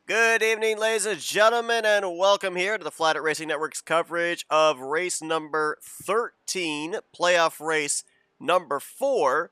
Good evening, ladies and gentlemen, and welcome here to the Flatout Racing Network's coverage of race number 13, playoff race number 4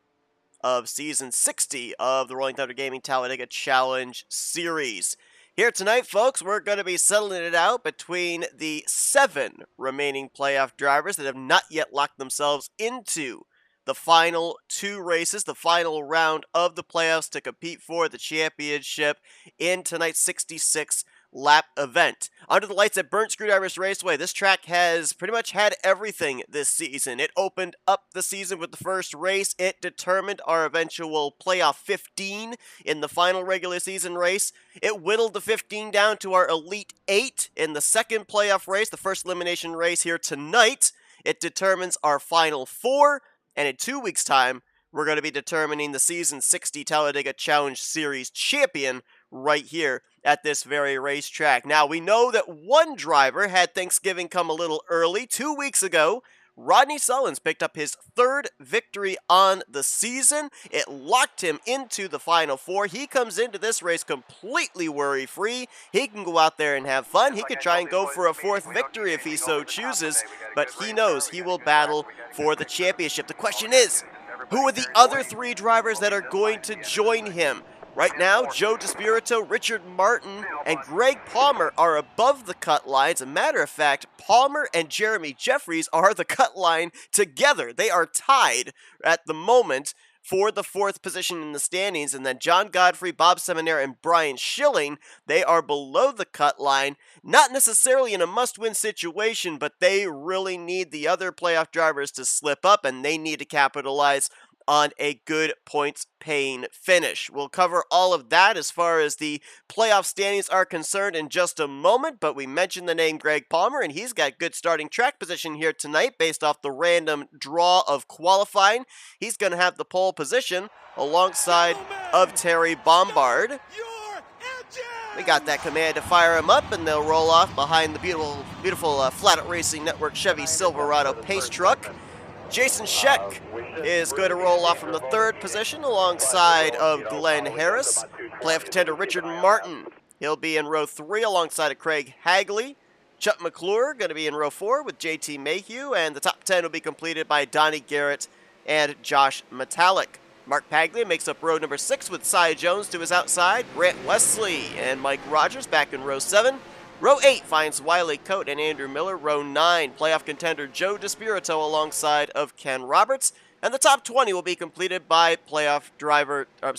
of season 60 of the Rolling Thunder Gaming Talladega Challenge Series. Here tonight, folks, we're going to be settling it out between the 7 remaining playoff drivers that have not yet locked themselves into the final 2 races, the final round of the playoffs to compete for the championship in tonight's 66 lap event. Under the lights at Burnt Screwdrivers Raceway, this track has pretty much had everything this season. It opened up the season with the first race. It determined our eventual playoff 15 in the final regular season race. It whittled the 15 down to our Elite 8 in the second playoff race, the first elimination race here tonight. It determines our final 4. And in 2 weeks' time, we're going to be determining the Season 60 Talladega Challenge Series champion right here at this very racetrack. Now, we know that one driver had Thanksgiving come a little early. 2 weeks ago, Rodney Sullins picked up his 3rd victory on the season. It locked him into the Final 4. He comes into this race completely worry-free. He can go out there and have fun. He could try and go for a 4th victory if he so chooses, but he knows he will battle for the championship. The question is, who are the other 3 drivers that are going to join him? Right now, Joe DeSpirito, Richard Martin, and Greg Palmer are above the cut line. As a matter of fact, Palmer and Jeremy Jeffries are the cut line together. They are tied at the moment for the 4th position in the standings, and then John Godfrey, Bob Seminaire, and Brian Schilling, they are below the cut line. Not necessarily in a must-win situation, but they really need the other playoff drivers to slip up, and they need to capitalize on a good points-paying finish. We'll cover all of that as far as the playoff standings are concerned in just a moment, but we mentioned the name Greg Palmer, and he's got good starting track position here tonight based off the random draw of qualifying. He's going to have the pole position alongside of Terry Bombard. We got that command to fire him up, and they'll roll off behind the beautiful Flatout Racing Network Chevy Silverado pace truck. Jason Scheck is going to roll off from the 3rd position alongside of Glenn Harris. Playoff contender Richard Martin, he'll be in row 3 alongside of Craig Hagley. Chuck McClure going to be in row 4 with JT Mayhew, and the top 10 will be completed by Donnie Garrett and Josh Metallic. Mark Paglia makes up row number 6 with Cy Jones to his outside. Grant Wesley and Mike Rogers back in row 7. Row 8 finds Wiley Coate and Andrew Miller. Row 9, playoff contender Joe DeSpirito alongside of Ken Roberts. And the top 20 will be completed by playoff driver, Tim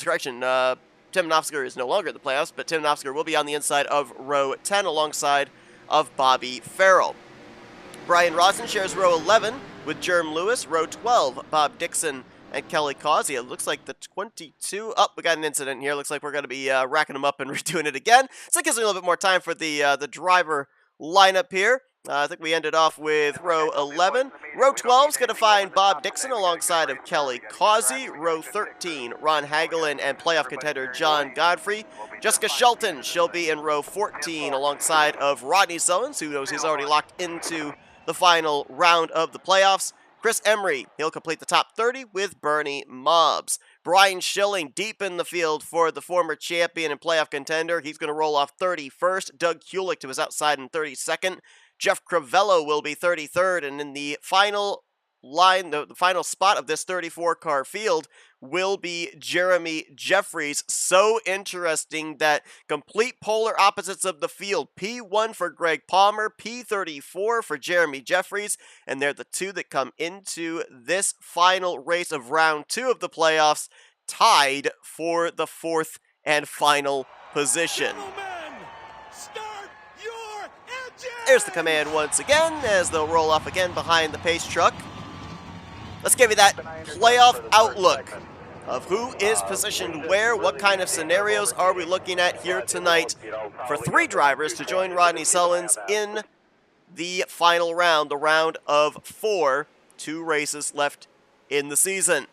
Knopfsker is no longer in the playoffs, but Tim Knopfsker will be on the inside of row 10 alongside of Bobby Farrell. Brian Rawson shares row 11 with Jerm Lewis. Row 12, Bob Dixon and Kelly Causey. It looks like the 22... Oh, we got an incident here. Looks like we're going to be racking them up and redoing it again. So that gives me a little bit more time for the driver lineup here. I think we ended off with row 11. Row 12 is going to find Bob Dixon alongside of Kelly Causey. Row 13, Ron Hagelin and playoff contender John Godfrey. Jessica Shelton, she'll be in row 14 alongside of Rodney Sullins, who knows he's already locked into the final round of the playoffs. Chris Emery, he'll complete the top 30 with Bernie Mobbs. Brian Schilling deep in the field for the former champion and playoff contender. He's going to roll off 31st. Doug Kulick to his outside in 32nd. Jeff Cravello will be 33rd. And in the final line, the final spot of this 34-car field will be Jeremy Jeffries. So interesting that complete polar opposites of the field. P1 for Greg Palmer, P34 for Jeremy Jeffries, and they're the 2 that come into this final race of round 2 of the playoffs, tied for the 4th and final position. There's the command once again as they'll roll off again behind the pace truck. Let's give you that playoff outlook of who is positioned where, what kind of scenarios are we looking at here tonight for 3 drivers to join Rodney Sullins in the final round, the round of 4, 2 races left in the season.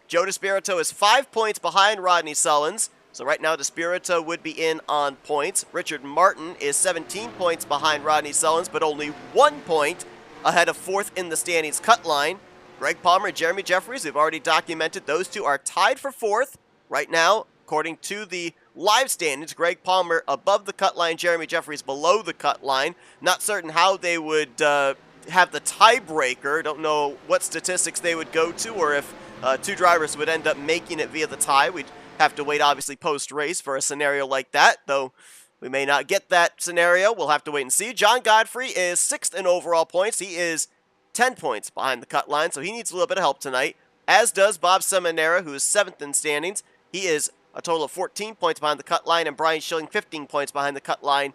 Joe DeSpirito is 5 points behind Rodney Sullins, so right now DeSpirito would be in on points. Richard Martin is 17 points behind Rodney Sullins, but only 1 point ahead of 4th in the standings cut line. Greg Palmer and Jeremy Jeffries, we've already documented, those 2 are tied for 4th right now, according to the live standings. Greg Palmer above the cut line, Jeremy Jeffries below the cut line. Not certain how they would have the tiebreaker. Don't know what statistics they would go to, or if two drivers would end up making it via the tie. We'd have to wait, obviously, post-race for a scenario like that, though we may not get that scenario. We'll have to wait and see. John Godfrey is 6th in overall points. He is 10 points behind the cut line, so he needs a little bit of help tonight, as does Bob Seminara, who is 7th in standings. He is a total of 14 points behind the cut line, and Brian Schilling 15 points behind the cut line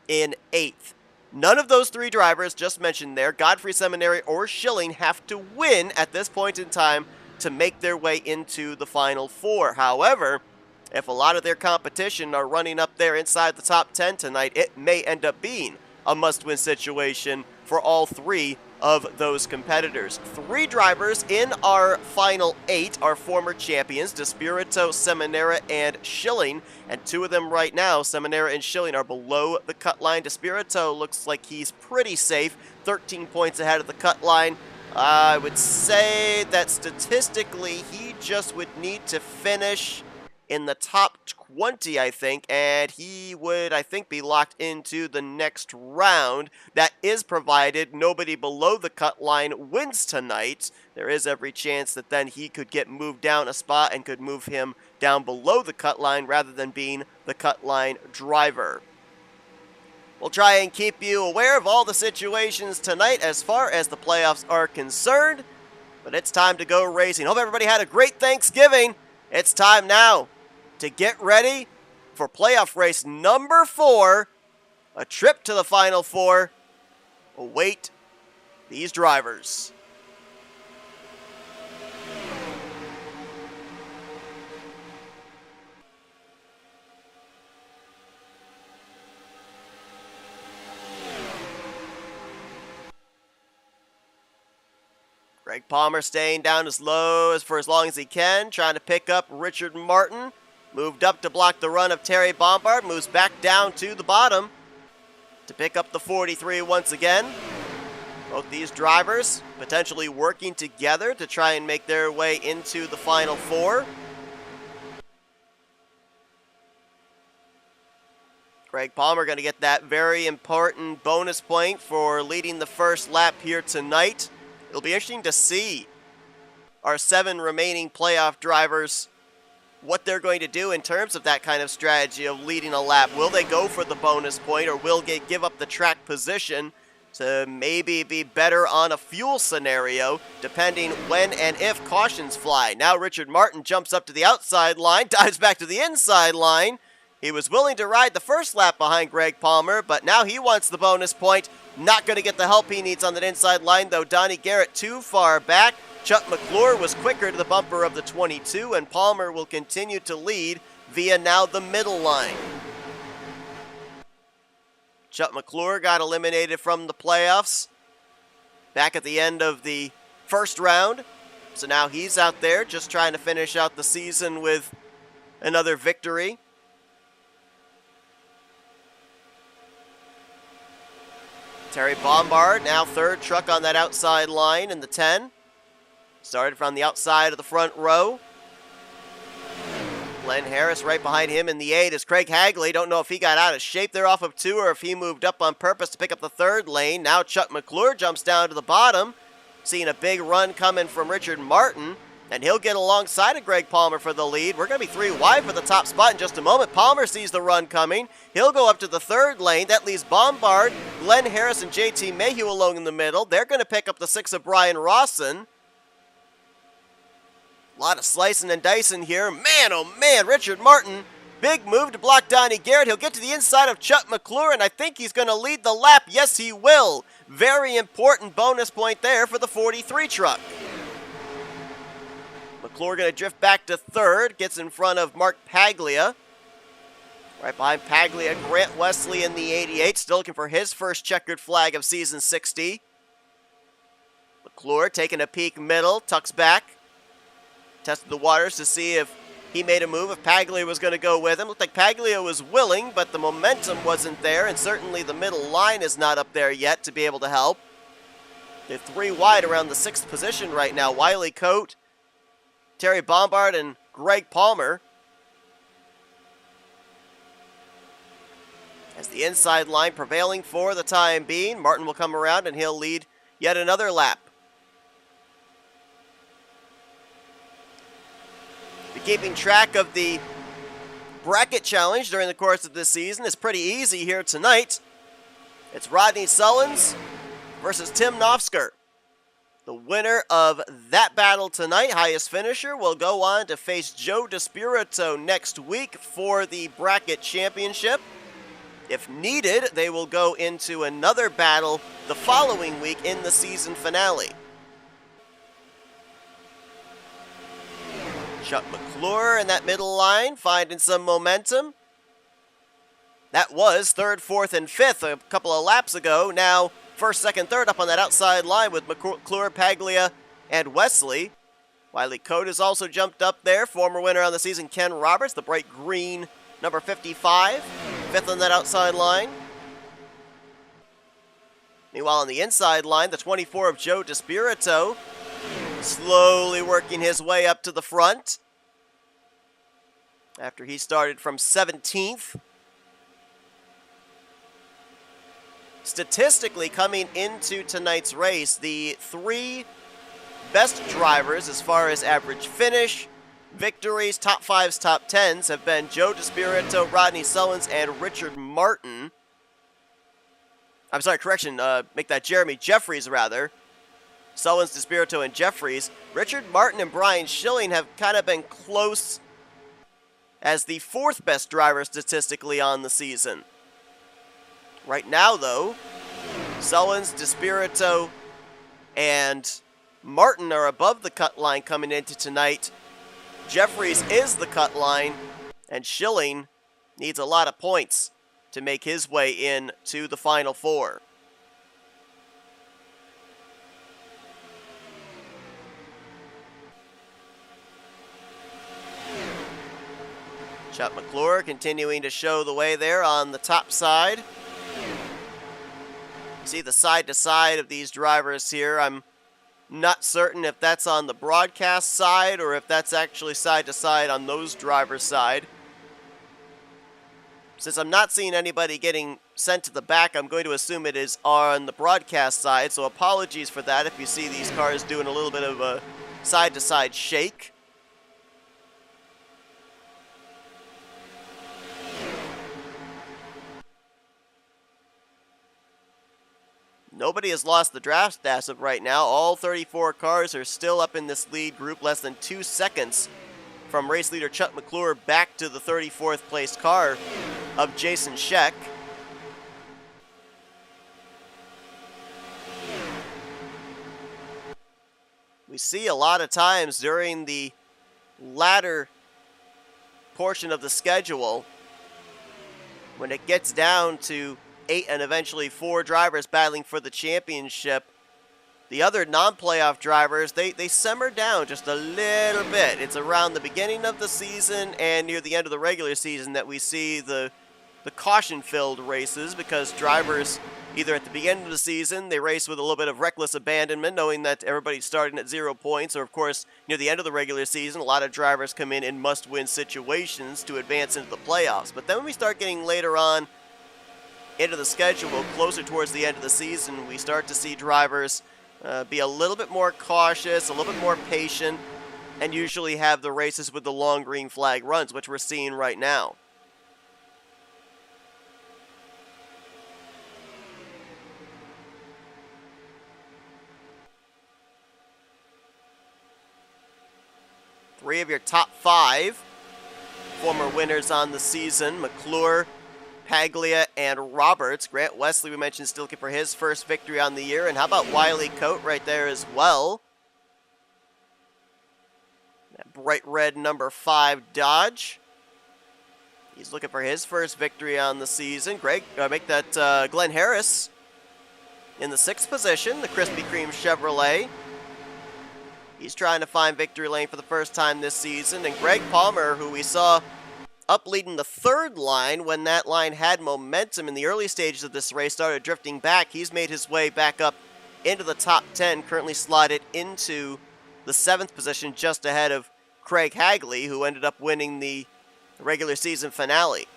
in 8th. None of those three drivers just mentioned there, Godfrey, Seminary, or Schilling, have to win at this point in time to make their way into the Final Four. However, if a lot of their competition are running up there inside the top 10 tonight, it may end up being a must-win situation for all three of those competitors. Three drivers in our final 8 are former champions, DeSpirito, Seminara, and Schilling, and two of them right now, Seminara and Schilling, are below the cut line. DeSpirito looks like he's pretty safe, 13 points ahead of the cut line. I would say that statistically he just would need to finish in the top 20, I think, and he would, I think, be locked into the next round. That is provided nobody below the cut line wins tonight. There is every chance that then he could get moved down a spot and could move him down below the cut line rather than being the cut line driver. We'll try and keep you aware of all the situations tonight as far as the playoffs are concerned, but it's time to go racing. Hope everybody had a great Thanksgiving. It's time now to get ready for playoff race number 4. A trip to the Final Four await these drivers. Greg Palmer staying down as low for as long as he can, trying to pick up Richard Martin. Moved up to block the run of Terry Bombard, moves back down to the bottom to pick up the 43 once again. Both these drivers potentially working together to try and make their way into the Final Four. Greg Palmer going to get that very important bonus point for leading the first lap here tonight. It'll be interesting to see our 7 remaining playoff drivers, what they're going to do in terms of that kind of strategy of leading a lap. Will they go for the bonus point, or will they give up the track position to maybe be better on a fuel scenario, depending when and if cautions fly? Now Richard Martin jumps up to the outside line, dives back to the inside line. He was willing to ride the first lap behind Greg Palmer, but now he wants the bonus point. Not going to get the help he needs on that inside line, though. Donnie Garrett too far back. Chuck McClure was quicker to the bumper of the 22, and Palmer will continue to lead via now the middle line. Chuck McClure got eliminated from the playoffs back at the end of the first round, so now he's out there just trying to finish out the season with another victory. Terry Bombard, now third truck on that outside line in the 10. Started from the outside of the front row. Glenn Harris right behind him in the 8 is Craig Hagley. Don't know if he got out of shape there off of 2 or if he moved up on purpose to pick up the third lane. Now Chuck McClure jumps down to the bottom. Seeing a big run coming from Richard Martin. And he'll get alongside of Greg Palmer for the lead. We're going to be 3 wide for the top spot in just a moment. Palmer sees the run coming. He'll go up to the third lane. That leaves Bombard, Glenn Harris, and JT Mayhew alone in the middle. They're going to pick up the 6 of Brian Rawson. A lot of slicing and dicing here. Man, oh man, Richard Martin. Big move to block Donnie Garrett. He'll get to the inside of Chuck McClure, and I think he's going to lead the lap. Yes, he will. Very important bonus point there for the 43 truck. McClure going to drift back to third. Gets in front of Mark Paglia. Right behind Paglia, Grant Wesley in the 88. Still looking for his first checkered flag of season 60. McClure taking a peek middle. Tucks back. Tested the waters to see if he made a move, if Paglia was going to go with him. Looked like Paglia was willing, but the momentum wasn't there, and certainly the middle line is not up there yet to be able to help. They're 3 wide around the 6th position right now. Wiley Coate, Terry Bombard, and Greg Palmer. As the inside line prevailing for the time being, Martin will come around and he'll lead yet another lap. Be keeping track of the bracket challenge during the course of this season is pretty easy here tonight. It's Rodney Sullins versus Tim Nofsker. The winner of that battle tonight, highest finisher, will go on to face Joe DeSpirito next week for the bracket championship. If needed, they will go into another battle the following week in the season finale. Chuck McClure in that middle line, finding some momentum. That was third, fourth, and fifth a couple of laps ago. Now, first, second, third up on that outside line with McClure, Paglia, and Wesley. Wiley Cote has also jumped up there. Former winner on the season, Ken Roberts, the bright green number 55, fifth on that outside line. Meanwhile, on the inside line, the 24 of Joe DeSpirito, slowly working his way up to the front after he started from 17th. Statistically, coming into tonight's race, the three best drivers as far as average finish, victories, top fives, top tens have been Joe DeSpirito, Rodney Sullins, and Richard Martin. I'm sorry, correction, make that Jeremy Jeffries, rather. Sullins, DeSpirito, and Jeffries. Richard Martin and Brian Schilling have kind of been close as the fourth best driver statistically on the season. Right now, though, Sullins, DeSpirito, and Martin are above the cut line coming into tonight. Jeffries is the cut line, and Schilling needs a lot of points to make his way in to the Final Four. Chuck McClure continuing to show the way there on the top side. You see the side-to-side of these drivers here. I'm not certain if that's on the broadcast side or if that's actually side-to-side on those drivers' side. Since I'm not seeing anybody getting sent to the back, I'm going to assume it is on the broadcast side, so apologies for that if you see these cars doing a little bit of a side-to-side shake. Nobody has lost the draft as of right now. All 34 cars are still up in this lead group, less than 2 seconds from race leader Chuck McClure back to the 34th place car of Jason Scheck. We see a lot of times during the latter portion of the schedule, when it gets down to 8 and eventually 4 drivers battling for the championship, the other non-playoff drivers, they simmer down just a little bit. It's around the beginning of the season and near the end of the regular season that we see the caution-filled races, because drivers, either at the beginning of the season, they race with a little bit of reckless abandonment, knowing that everybody's starting at 0 points, or of course, near the end of the regular season, a lot of drivers come in must-win situations to advance into the playoffs. But then when we start getting later on into the schedule, closer towards the end of the season, we start to see drivers be a little bit more cautious, a little bit more patient, and usually have the races with the long green flag runs, which we're seeing right now. Three of your top 5 former winners on the season: McClure, Paglia, and Roberts. Grant Wesley, we mentioned, still looking for his first victory on the year. And how about Wiley Cote right there as well? That bright red number 5 Dodge. He's looking for his first victory on the season. Glenn Harris in the 6th position, the Krispy Kreme Chevrolet. He's trying to find victory lane for the first time this season. And Greg Palmer, who we saw up leading the 3rd line when that line had momentum in the early stages of this race, started drifting back. He's made his way back up into the top 10, currently slotted into the 7th position, just ahead of Craig Hagley, who ended up winning the regular season finale.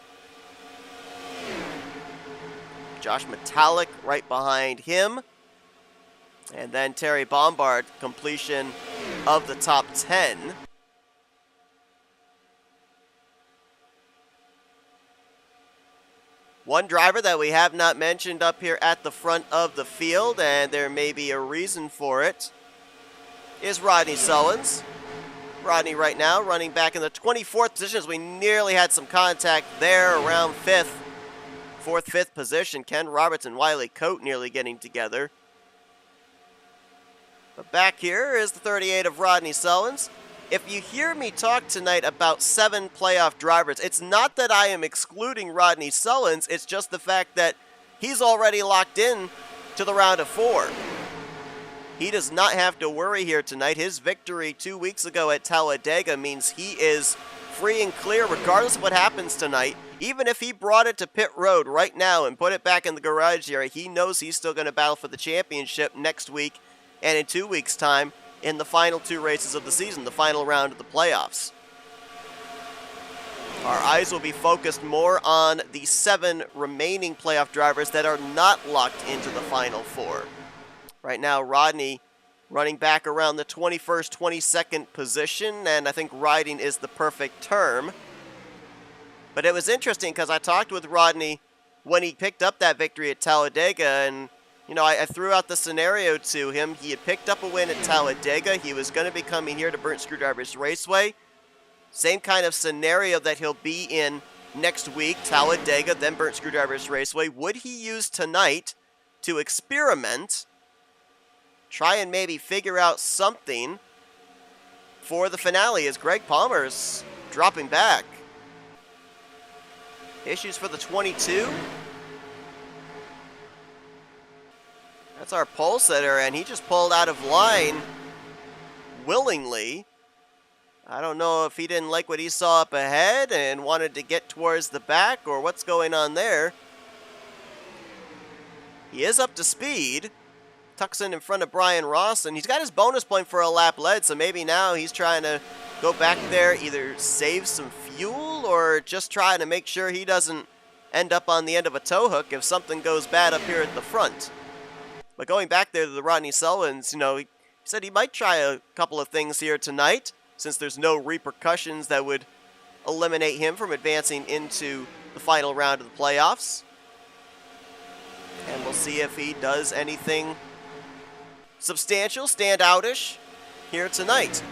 Josh Metallic right behind him. And then Terry Bombard, completion of the top 10. One driver that we have not mentioned up here at the front of the field, and there may be a reason for it, is Rodney Sullins. Rodney right now running back in the 24th position as we nearly had some contact there around 5th. 4th, 5th position. Ken Roberts and Wiley Coate nearly getting together. But back here is the 38 of Rodney Sullins. If you hear me talk tonight about 7 playoff drivers, it's not that I am excluding Rodney Sullins, it's just the fact that he's already locked in to the round of 4. He does not have to worry here tonight. His victory 2 weeks ago at Talladega means he is free and clear regardless of what happens tonight. Even if he brought it to pit road right now and put it back in the garage area, he knows he's still going to battle for the championship next week and in 2 weeks' time in the final 2 races of the season, the final round of the playoffs. Our eyes will be focused more on the 7 remaining playoff drivers that are not locked into the final 4. Right now, Rodney running back around the 21st, 22nd position, and I think riding is the perfect term. But it was interesting because I talked with Rodney when he picked up that victory at Talladega, and I threw out the scenario to him. He had picked up a win at Talladega. He was going to be coming here to Burnt Screwdrivers Raceway. Same kind of scenario that he'll be in next week, Talladega, then Burnt Screwdrivers Raceway. Would he use tonight to experiment, try and maybe figure out something for the finale as Greg Palmer's dropping back? Issues for the 22. That's our pole sitter, and he just pulled out of line willingly. I don't know if he didn't like what he saw up ahead and wanted to get towards the back or what's going on there. He is up to speed. Tucks in front of Brian Ross, and he's got his bonus point for a lap led, so maybe now he's trying to go back there, either save some fuel or just try to make sure he doesn't end up on the end of a tow hook if something goes bad up here at the front. But going back there to the Rodney Sullins, he said he might try a couple of things here tonight, since there's no repercussions that would eliminate him from advancing into the final round of the playoffs. And we'll see if he does anything substantial, standoutish here tonight.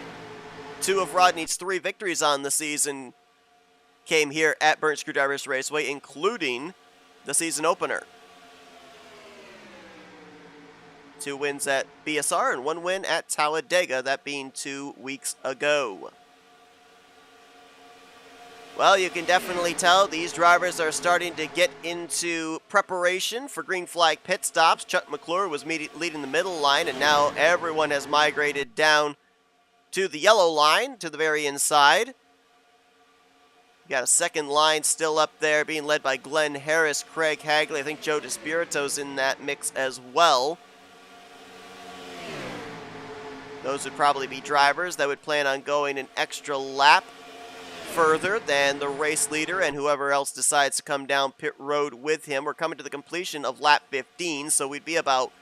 2 of Rodney's 3 victories on the season came here at Burnt Screwdrivers Raceway, including the season opener. 2 wins at BSR and 1 win at Talladega, that being 2 weeks ago. Well, you can definitely tell these drivers are starting to get into preparation for green flag pit stops. Chuck McClure was leading the middle line, and now everyone has migrated down to the yellow line, to the very inside. You got a second line still up there being led by Glenn Harris, Craig Hagley. I think Joe DeSpirito's in that mix as well. Those would probably be drivers that would plan on going an extra lap further than the race leader and whoever else decides to come down pit road with him. We're coming to the completion of lap 15, so we'd be about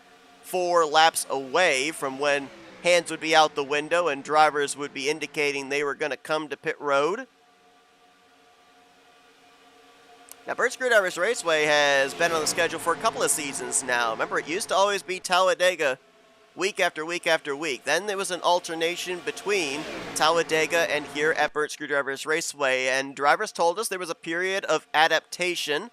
4 laps away from when hands would be out the window and drivers would be indicating they were going to come to pit road. Now, Burnt Screwdrivers Raceway has been on the schedule for a couple of seasons now. Remember, it used to always be Talladega week after week after week. Then there was an alternation between Talladega and here at Burnt Screwdrivers Raceway, and drivers told us there was a period of adaptation.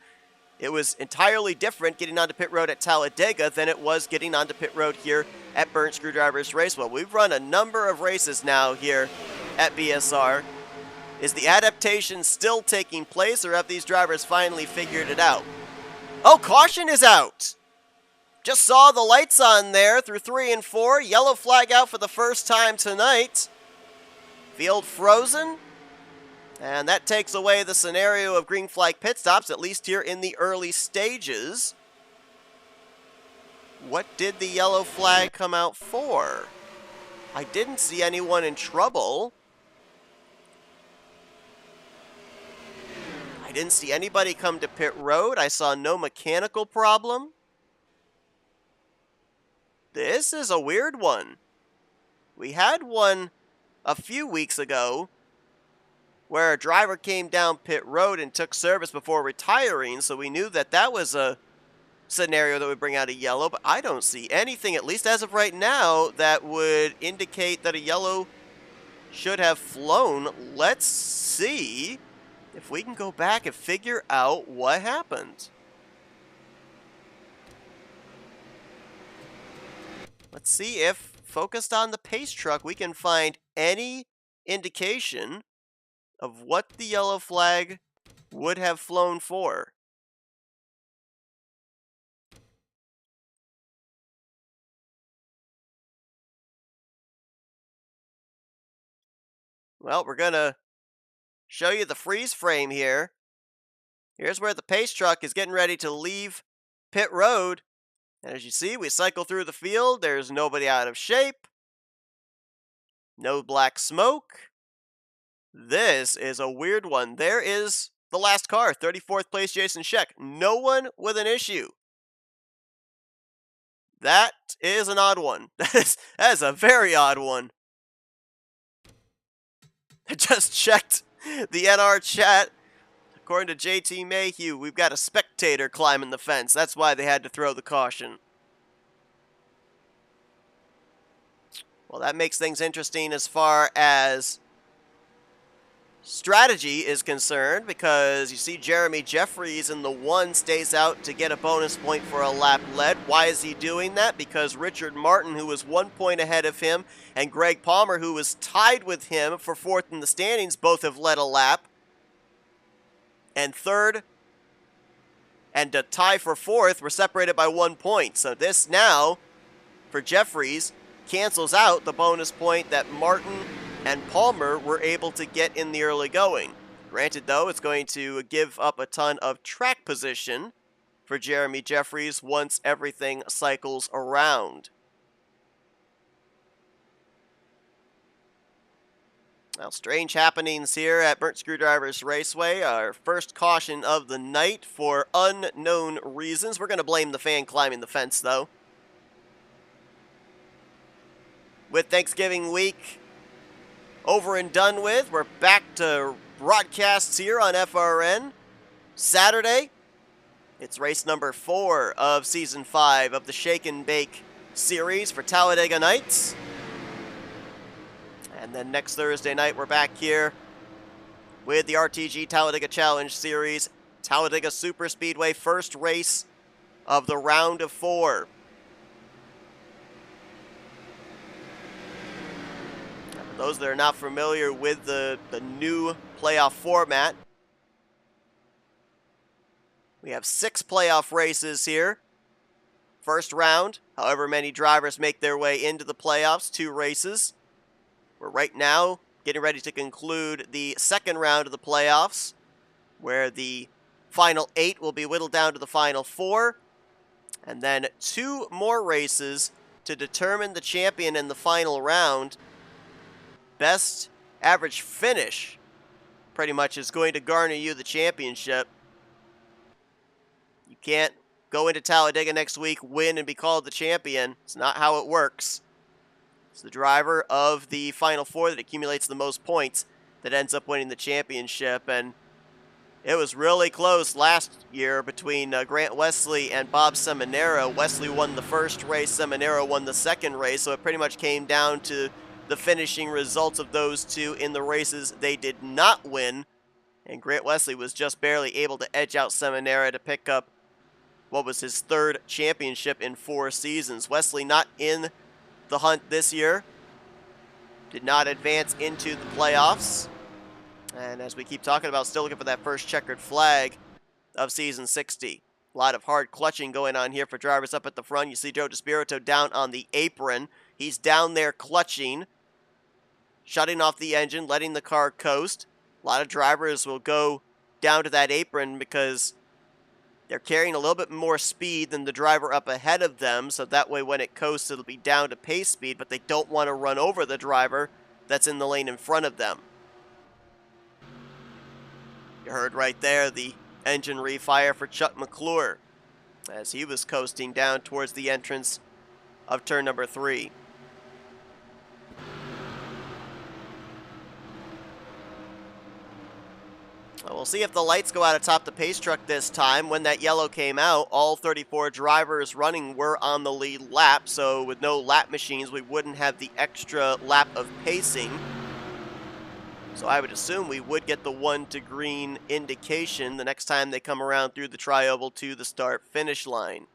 It was entirely different getting onto pit road at Talladega than it was getting onto pit road here at Burnt Screwdrivers Raceway. We've run a number of races now here at BSR. Is the adaptation still taking place, or have these drivers finally figured it out? Oh, caution is out! Just saw the lights on there through 3 and 4. Yellow flag out for the first time tonight. Field frozen. And that takes away the scenario of green flag pit stops, at least here in the early stages. What did the yellow flag come out for? I didn't see anyone in trouble. I I didn't see anybody come to pit road. I saw no mechanical problem. This is a weird one. We had one a few weeks ago where a driver came down pit road and took service before retiring, so we knew that that was a scenario that would bring out a yellow, but I don't see anything, at least as of right now, that would indicate that a yellow should have flown. Let's see if we can go back and figure out what happened. Let's see if, focused on the pace truck, we can find any indication of what the yellow flag would have flown for. Well, we're going to show you the freeze frame here. Here's where the pace truck is getting ready to leave pit road. And as you see, we cycle through the field. There's nobody out of shape. No black smoke. This is a weird one. There is the last car, 34th place Jason Scheck. No one with an issue. That is an odd one. That is a very odd one. I just checked the NR chat. According to JT Mayhew, we've got a spectator climbing the fence. That's why they had to throw the caution. Well, that makes things interesting as far as strategy is concerned, because you see Jeremy Jeffries in the 1 stays out to get a bonus point for a lap led. Why is he doing that? Because Richard Martin, who was 1 point ahead of him, and Greg Palmer, who was tied with him for 4th in the standings, both have led a lap. And 3rd and a tie for 4th were separated by 1 point. So this now, for Jeffries, cancels out the bonus point that Martin and Palmer were able to get in the early going. Granted, though, it's going to give up a ton of track position for Jeremy Jeffries once everything cycles around. Now, strange happenings here at Burnt Screwdrivers Raceway. Our first caution of the night for unknown reasons. We're going to blame the fan climbing the fence, though. With Thanksgiving week over and done with, we're back to broadcasts here on FRN. Saturday, it's race number 4 of Season 5 of the Shake and Bake series for Talladega Nights. And then next Thursday night, we're back here with the RTG Talladega Challenge Series, Talladega Superspeedway, first race of the round of 4. For those that are not familiar with the new playoff format, we have 6 playoff races here. First round, however many drivers make their way into the playoffs, 2 races. We're right now getting ready to conclude the second round of the playoffs, where the final 8 will be whittled down to the final 4, and then 2 more races to determine the champion in the final round. Best average finish pretty much is going to garner you the championship. You can't go into Talladega next week, win, and be called the champion. It's not how it works. It's the driver of the Final 4 that accumulates the most points that ends up winning the championship. And it was really close last year between Grant Wesley and Bob Seminara. Wesley won the first race, Seminara won the second race, so it pretty much came down to the finishing results of those two in the races they did not win. And Grant Wesley was just barely able to edge out Seminara to pick up what was his 3rd championship in 4 seasons. Wesley not in the hunt this year, did not advance into the playoffs, and as we keep talking about, still looking for that first checkered flag of season 60. A lot of hard clutching going on here for drivers up at the front. You see Joe DeSpirito down on the apron. He's down there clutching, shutting off the engine, letting the car coast. A lot of drivers will go down to that apron because they're carrying a little bit more speed than the driver up ahead of them, so that way when it coasts, it'll be down to pace speed, but they don't want to run over the driver that's in the lane in front of them. You heard right there the engine refire for Chuck McClure as he was coasting down towards the entrance of turn number 3. We'll see if the lights go out atop the pace truck this time. When that yellow came out, all 34 drivers running were on the lead lap, so with no lap machines, we wouldn't have the extra lap of pacing. So I would assume we would get the 1 to green indication the next time they come around through the trioval to the start-finish line.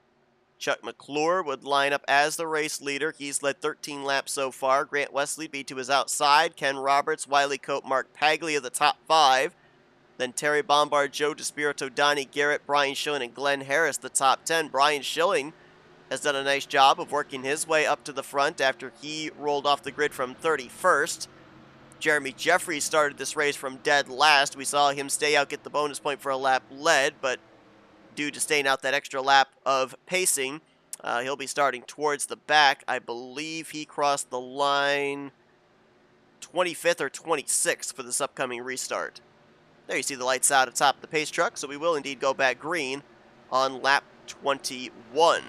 Chuck McClure would line up as the race leader. He's led 13 laps so far. Grant Wesley be to his outside. Ken Roberts, Wiley Cope, Mark Paglia, the top 5. Then Terry Bombard, Joe DeSpirito, Donnie Garrett, Brian Schilling, and Glenn Harris, the top 10. Brian Schilling has done a nice job of working his way up to the front after he rolled off the grid from 31st. Jeremy Jeffries started this race from dead last. We saw him stay out, get the bonus point for a lap led, but due to staying out that extra lap of pacing, he'll be starting towards the back. I believe he crossed the line 25th or 26th for this upcoming restart. There you see the lights out atop the pace truck, so we will indeed go back green on lap 21.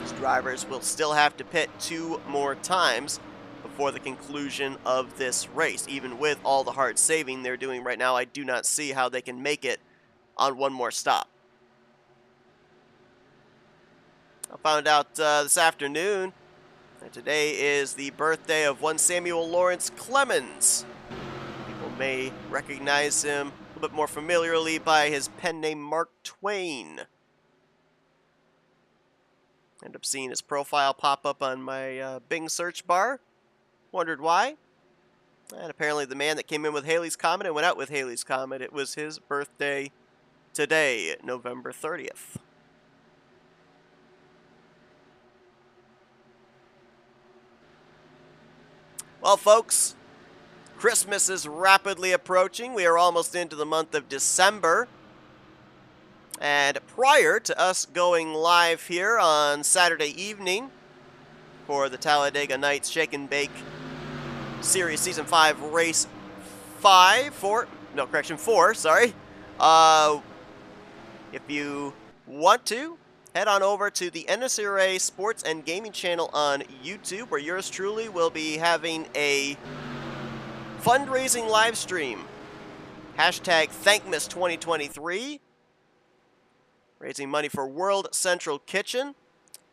These drivers will still have to pit 2 more times before the conclusion of this race. Even with all the hard saving they're doing right now, I do not see how they can make it on 1 more stop. I found out this afternoon that today is the birthday of one Samuel Lawrence Clemens. People may recognize him a little bit more familiarly by his pen name Mark Twain. End up seeing his profile pop up on my Bing search bar. Wondered why. And apparently the man that came in with Halley's Comet and went out with Halley's Comet, it was his birthday today, November 30th. Well, folks, Christmas is rapidly approaching. We are almost into the month of December. And prior to us going live here on Saturday evening for the Talladega Nights Shake and Bake Series Season 5 Race 4, sorry. If you want to, head on over to the NSRA Sports and Gaming channel on YouTube, where yours truly will be having a fundraising live stream. Hashtag Thankmas2023. Raising money for World Central Kitchen.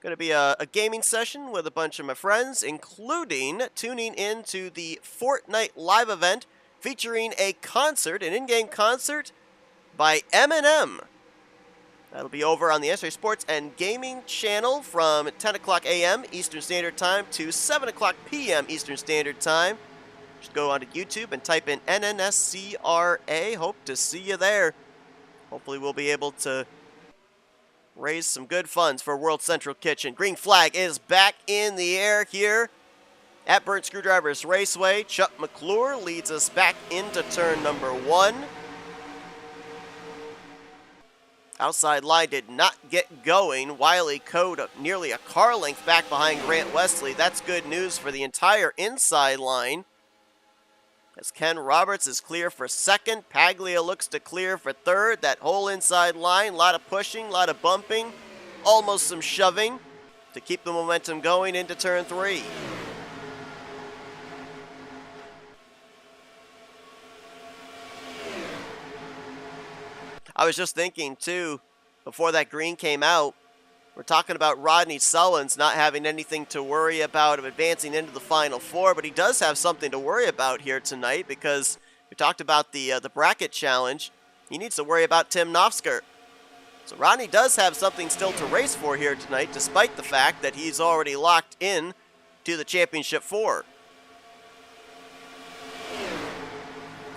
Going to be a gaming session with a bunch of my friends, including tuning into the Fortnite live event featuring a concert, an in-game concert by Eminem. That'll be over on the NSRA Sports and Gaming channel from 10 o'clock a.m. Eastern Standard Time to 7 o'clock p.m. Eastern Standard Time. Just go onto YouTube and type in NNSCRA. Hope to see you there. Hopefully we'll be able to raise some good funds for World Central Kitchen. Green flag is back in the air here at Burnt Screwdrivers Raceway. Chuck McClure leads us back into turn number 1. Outside line did not get going. Wiley Code nearly a car length back behind Grant Wesley. That's good news for the entire inside line, as Ken Roberts is clear for second. Paglia looks to clear for third. That whole inside line, a lot of pushing, a lot of bumping, almost some shoving to keep the momentum going into turn 3. I was just thinking, too, before that green came out, we're talking about Rodney Sullins not having anything to worry about of advancing into the Final Four, but he does have something to worry about here tonight, because we talked about the bracket challenge. He needs to worry about Tim Nofsker. So Rodney does have something still to race for here tonight, despite the fact that he's already locked in to the Championship 4.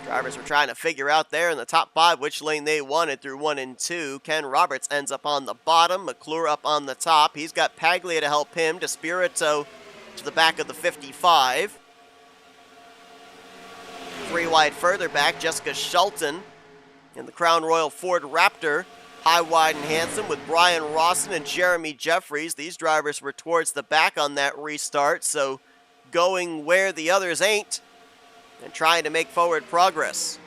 Drivers were trying to figure out there in the top 5 which lane they wanted through 1 and 2. Ken Roberts ends up on the bottom. McClure up on the top. He's got Paglia to help him. DeSpirito to the back of the 55. 3 wide further back, Jessica Shelton in the Crown Royal Ford Raptor. High, wide, and handsome with Brian Rawson and Jeremy Jeffries. These drivers were towards the back on that restart, so going where the others ain't and trying to make forward progress.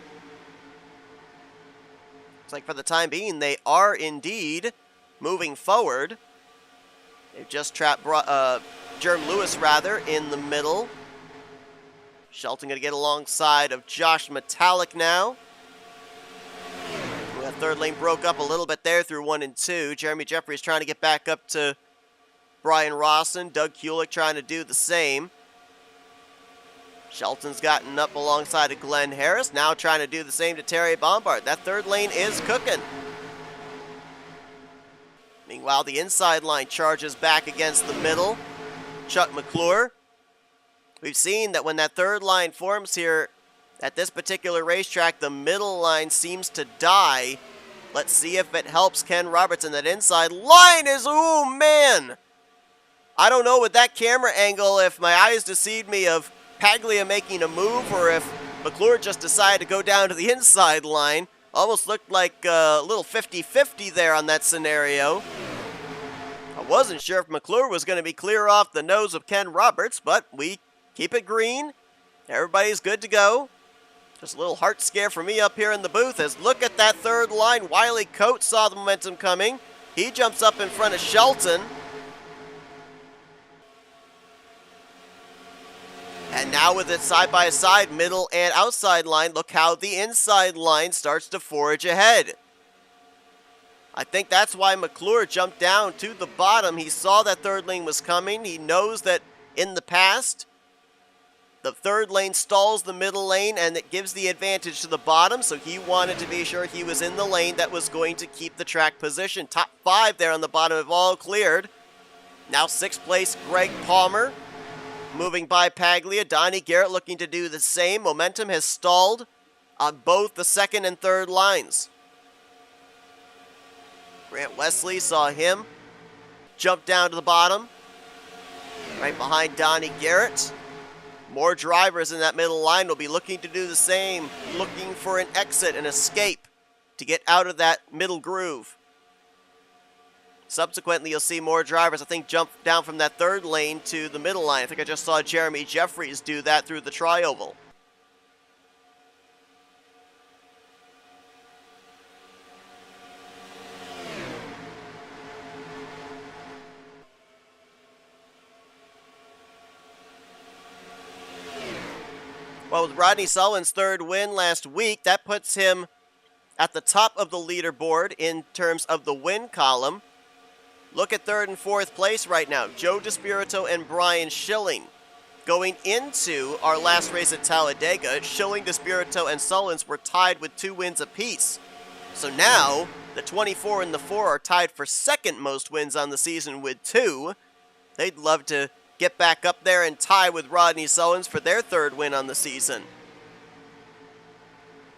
Looks like for the time being, they are indeed moving forward. They've just trapped Jerm Lewis, in the middle. Shelton going to get alongside of Josh Metallic now. That third lane broke up a little bit there through 1 and 2. Jeremy Jeffries trying to get back up to Brian Rawson. Doug Kulik trying to do the same. Shelton's gotten up alongside of Glenn Harris. Now trying to do the same to Terry Bombard. That third lane is cooking. Meanwhile, the inside line charges back against the middle. Chuck McClure. We've seen that when that third line forms here at this particular racetrack, the middle line seems to die. Let's see if it helps Ken Robertson. That inside line is, ooh, man. I don't know with that camera angle if my eyes deceived me of Paglia making a move or if McClure just decided to go down to the inside line. Almost looked like a little 50-50 there on that scenario. I wasn't sure if McClure was going to be clear off the nose of Ken Roberts, but we keep it green. Everybody's good to go. Just a little heart scare for me up here in the booth as look at that third line. Wiley Coates saw the momentum coming. He jumps up in front of Shelton. And now with it side by side, middle and outside line, look how the inside line starts to forge ahead. I think that's why McClure jumped down to the bottom. He saw that third lane was coming. He knows that in the past, the third lane stalls the middle lane and it gives the advantage to the bottom, so he wanted to be sure he was in the lane that was going to keep the track position. Top 5 there on the bottom have all cleared. Now 6th place, Greg Palmer. Moving by Paglia. Donnie Garrett looking to do the same. Momentum has stalled on both the second and third lines. Grant Wesley saw him jump down to the bottom. Right behind Donnie Garrett. More drivers in that middle line will be looking to do the same, looking for an exit, an escape to get out of that middle groove. Subsequently, you'll see more drivers, I think, jump down from that third lane to the middle line. I think I just saw Jeremy Jeffries do that through the tri-oval. Well, with Rodney Sullivan's third win last week, that puts him at the top of the leaderboard in terms of the win column. Look at 3rd and 4th place right now. Joe DeSpirito and Brian Schilling. Going into our last race at Talladega, Schilling, DeSpirito, and Sullins were tied with 2 wins apiece. So now, the 24 and the 4 are tied for 2nd most wins on the season with 2. They'd love to get back up there and tie with Rodney Sullins for their 3rd win on the season.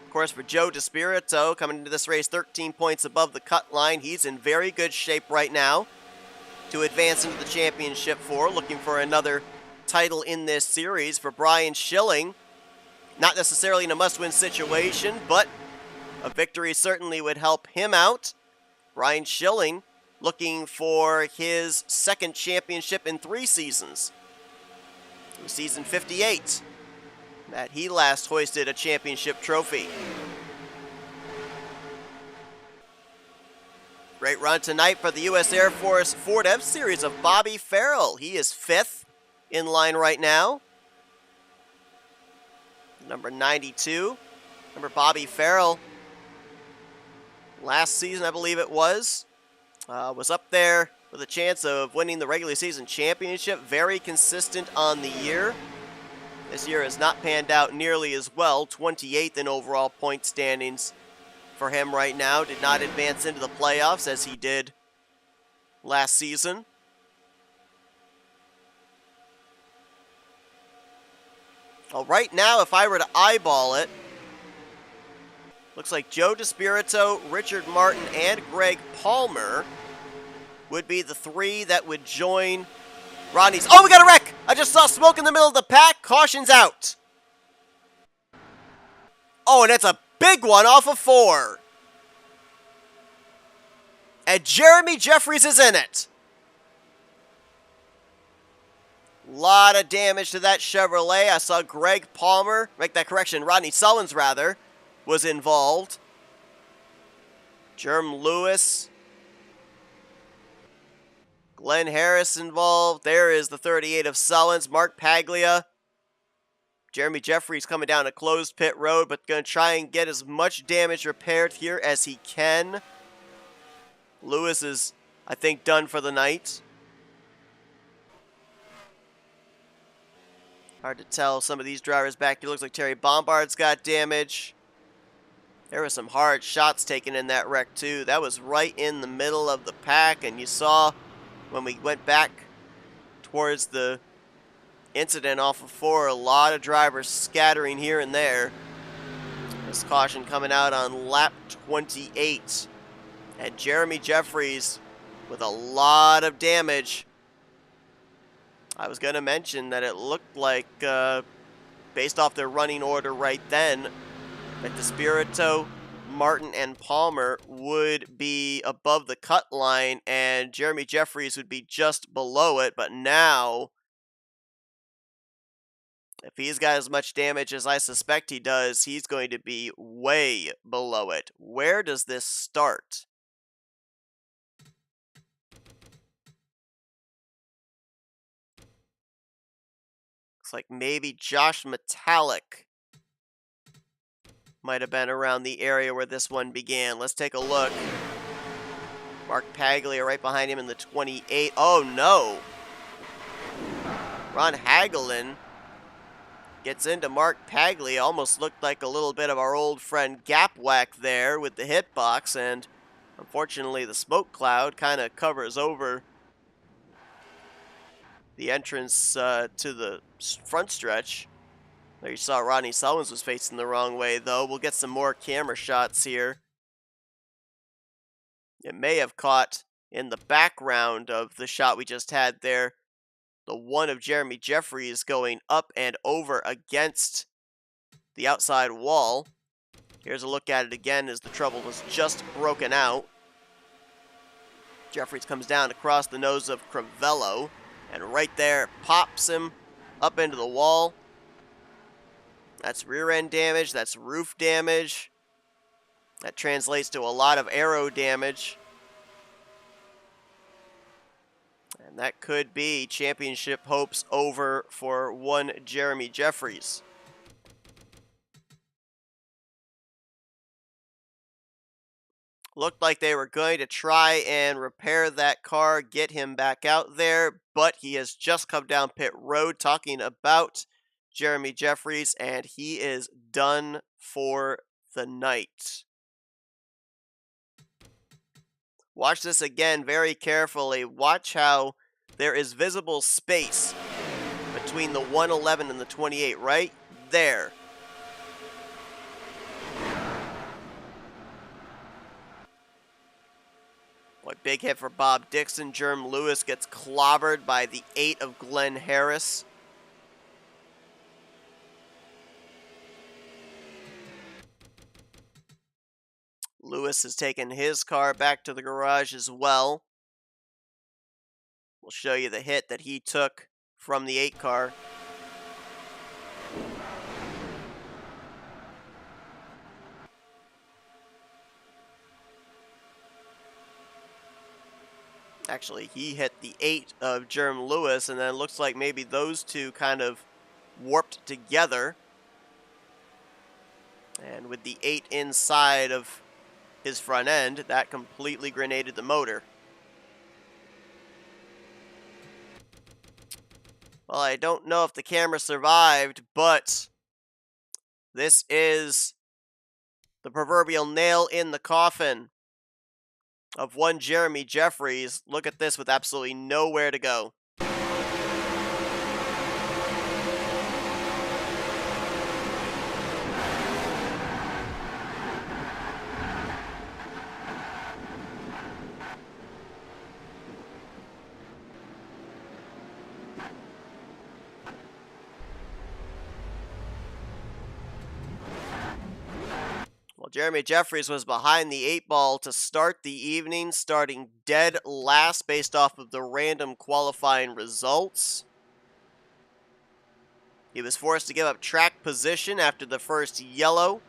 Of course, for Joe DeSpirito, coming into this race 13 points above the cut line. He's in very good shape right now to advance into the championship 4, looking for another title in this series. For Brian Schilling, not necessarily in a must-win situation, but a victory certainly would help him out. Brian Schilling looking for his 2nd championship in 3 seasons. It was season 58 that he last hoisted a championship trophy. Great run tonight for the U.S. Air Force Ford F-Series of Bobby Farrell. He is 5th in line right now. Number 92. Remember Bobby Farrell, last season I believe it was up there with a chance of winning the regular season championship. Very consistent on the year. This year has not panned out nearly as well. 28th in overall point standings for him right now. Did not advance into the playoffs as he did last season. Well, right now, if I were to eyeball it, looks like Joe DeSpirito, Richard Martin, and Greg Palmer would be the 3 that would join Rodney's. Oh, we got a wreck! I just saw smoke in the middle of the pack. Caution's out. Oh, and it's a big one off of 4. And Jeremy Jeffries is in it. Lot of damage to that Chevrolet. I saw Greg Palmer, make that correction, Rodney Sullins rather, was involved. Jerm Lewis. Glenn Harris involved. There is the 38 of Sullins. Mark Paglia. Jeremy Jeffries coming down a closed pit road, but going to try and get as much damage repaired here as he can. Lewis is, I think, done for the night. Hard to tell some of these drivers back here. Looks like Terry Bombard's got damage. There were some hard shots taken in that wreck, too. That was right in the middle of the pack, and you saw when we went back towards the incident off of 4, a lot of drivers scattering here and there. This caution coming out on lap 28. And Jeremy Jeffries with a lot of damage. I was going to mention that it looked like, based off their running order right then, that Despirito, Martin, and Palmer would be above the cut line, and Jeremy Jeffries would be just below it. But now, if he's got as much damage as I suspect he does, he's going to be way below it. Where does this start? Looks like maybe Josh Metallic might have been around the area where this one began. Let's take a look. Mark Paglia right behind him in the 28. Oh, no. Ron Hagelin gets into Mark Paglia. Almost looked like a little bit of our old friend Gapwack there with the hitbox, and unfortunately the smoke cloud kind of covers over the entrance to the front stretch. There you saw Rodney Sullins was facing the wrong way, though. We'll get some more camera shots here. It may have caught in the background of the shot we just had there, the one of Jeremy Jeffries going up and over against the outside wall. Here's a look at it again as the trouble was just broken out. Jeffries comes down across the nose of Crivello, and right there pops him up into the wall. That's rear end damage, that's roof damage. That translates to a lot of aero damage. And that could be championship hopes over for one Jeremy Jeffries. Looked like they were going to try and repair that car, get him back out there, but he has just come down pit road talking about Jeremy Jeffries, and he is done for the night. Watch this again very carefully. Watch how there is visible space between the 111 and the 28, right there. Boy, big hit for Bob Dixon. Jerm Lewis gets clobbered by the 8 of Glenn Harris. Lewis has taken his car back to the garage as well. We'll show you the hit that he took from the 8 car. Actually, he hit the 8 of Jerm Lewis, and then it looks like maybe those two kind of warped together. And with the 8 inside of his front end, that completely grenaded the motor. Well, I don't know if the camera survived, but this is the proverbial nail in the coffin of one Jeremy Jeffries. Look at this with absolutely nowhere to go. Well, Jeremy Jeffries was behind the 8 ball to start the evening, starting dead last based off of the random qualifying results. He was forced to give up track position after the first yellow.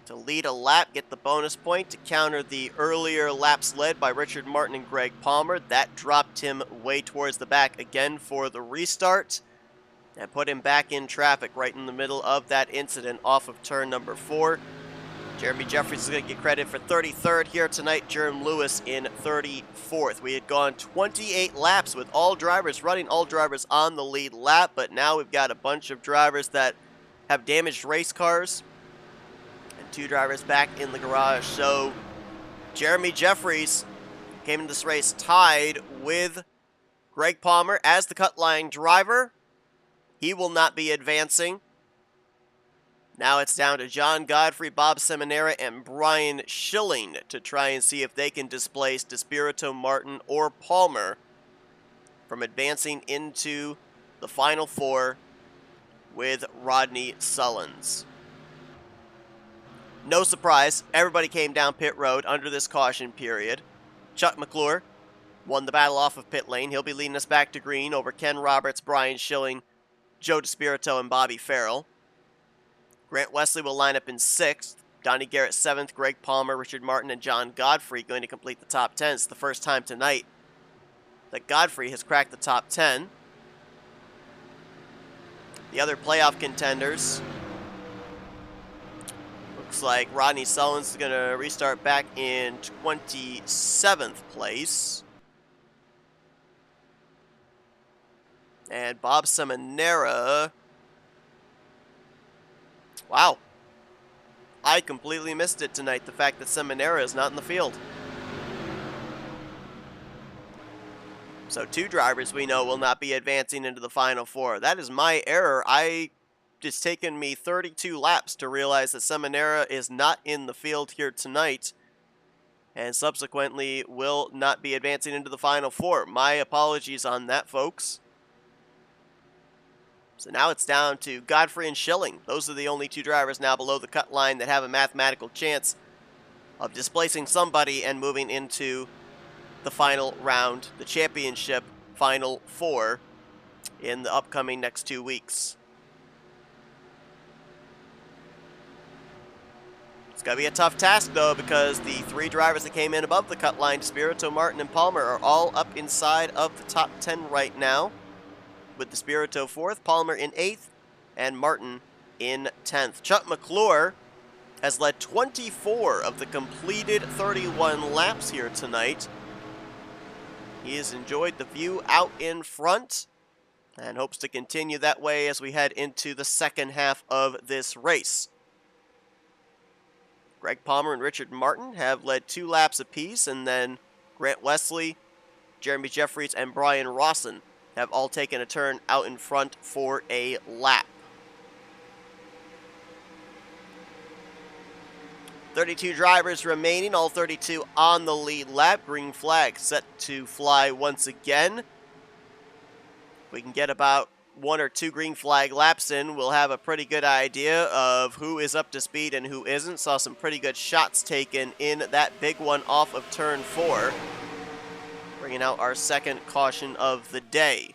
to lead a lap, get the bonus point to counter the earlier laps led by Richard Martin and Greg Palmer. That dropped him way towards the back again for the restart and put him back in traffic right in the middle of that incident off of turn number 4. Jeremy Jeffries is going to get credit for 33rd here tonight. Jerem Lewis in 34th. We had gone 28 laps with all drivers running, all drivers on the lead lap, but now we've got a bunch of drivers that have damaged race cars and 2 drivers back in the garage. So Jeremy Jeffries came into this race tied with Greg Palmer as the cut line driver. He will not be advancing. Now it's down to John Godfrey, Bob Seminara, and Brian Schilling to try and see if they can displace DeSpirito, Martin, or Palmer from advancing into the Final Four with Rodney Sullins. No surprise, everybody came down pit road under this caution period. Chuck McClure won the battle off of pit lane. He'll be leading us back to green over Ken Roberts, Brian Schilling, Joe DeSpirito, and Bobby Farrell. Grant Wesley will line up in 6th. Donnie Garrett 7th. Greg Palmer, Richard Martin, and John Godfrey going to complete the top 10. It's the first time tonight that Godfrey has cracked the top 10. The other playoff contenders. Looks like Rodney Sullins is going to restart back in 27th place. And Bob Seminara. Wow. I completely missed it tonight, the fact that Seminara is not in the field. So 2 drivers we know will not be advancing into the Final Four. That is my error. It's taken me 32 laps to realize that Seminara is not in the field here tonight and subsequently will not be advancing into the Final Four. My apologies on that, folks. So now it's down to Godfrey and Schilling. Those are the only 2 drivers now below the cut line that have a mathematical chance of displacing somebody and moving into the final round, the championship Final Four, in the upcoming next 2 weeks. It's going to be a tough task, though, because the 3 drivers that came in above the cut line, DeSpirito, Martin, and Palmer, are all up inside of the top 10 right now, with DeSpirito 4th, Palmer in 8th, and Martin in 10th. Chuck McClure has led 24 of the completed 31 laps here tonight. He has enjoyed the view out in front and hopes to continue that way as we head into the second half of this race. Greg Palmer and Richard Martin have led 2 laps apiece, and then Grant Wesley, Jeremy Jeffries, and Brian Rawson have all taken a turn out in front for a lap. 32 drivers remaining, all 32 on the lead lap. Green flag set to fly once again. If we can get about 1 or 2 green flag laps in, we'll have a pretty good idea of who is up to speed and who isn't. Saw some pretty good shots taken in that big one off of turn 4. Bringing out our second caution of the day.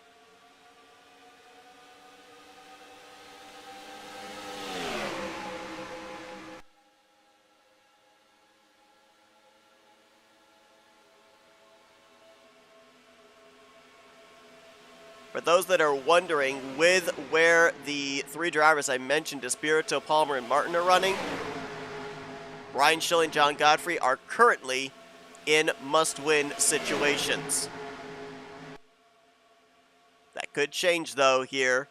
For those that are wondering, with where the 3 drivers I mentioned, DeSpirito, Palmer, and Martin are running, Brian Schilling, John Godfrey are currently in must-win situations. That could change, though, here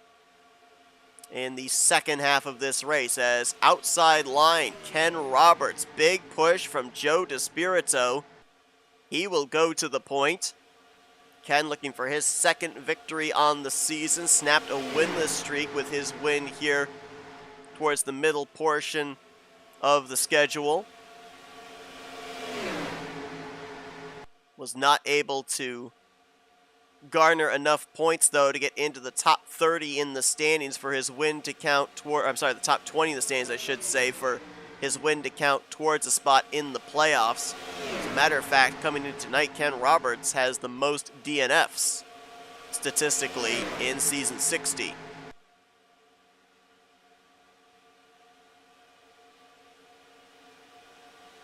in the second half of this race, as outside line, Ken Roberts, big push from Joe DeSpirito. He will go to the point. Ken looking for his second victory on the season, snapped a winless streak with his win here towards the middle portion of the schedule. Was not able to garner enough points, though, to get into the top 30 in the standings for his win to count toward, I'm sorry, the top 20 in the standings, I should say, for his win to count towards a spot in the playoffs. As a matter of fact, coming in tonight, Ken Roberts has the most DNFs statistically in Season 60.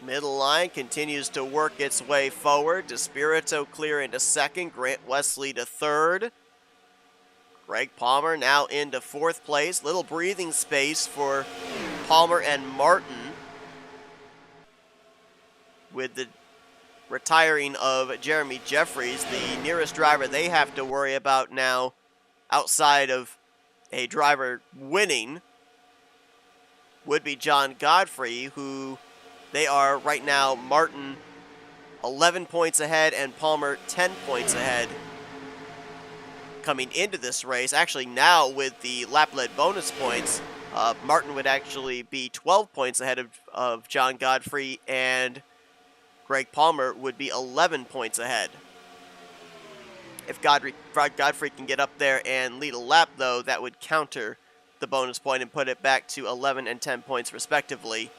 Middle line continues to work its way forward. DeSpirito clear into second. Grant Wesley to third. Greg Palmer now into fourth place. Little breathing space for Palmer and Martin with the retiring of Jeremy Jeffries. The nearest driver they have to worry about now outside of a driver winning would be John Godfrey, who they are right now, Martin 11 points ahead and Palmer 10 points ahead coming into this race. Actually, now with the lap-led bonus points, Martin would actually be 12 points ahead of John Godfrey, and Greg Palmer would be 11 points ahead. If Godfrey can get up there and lead a lap, though, that would counter the bonus point and put it back to 11 and 10 points, respectively,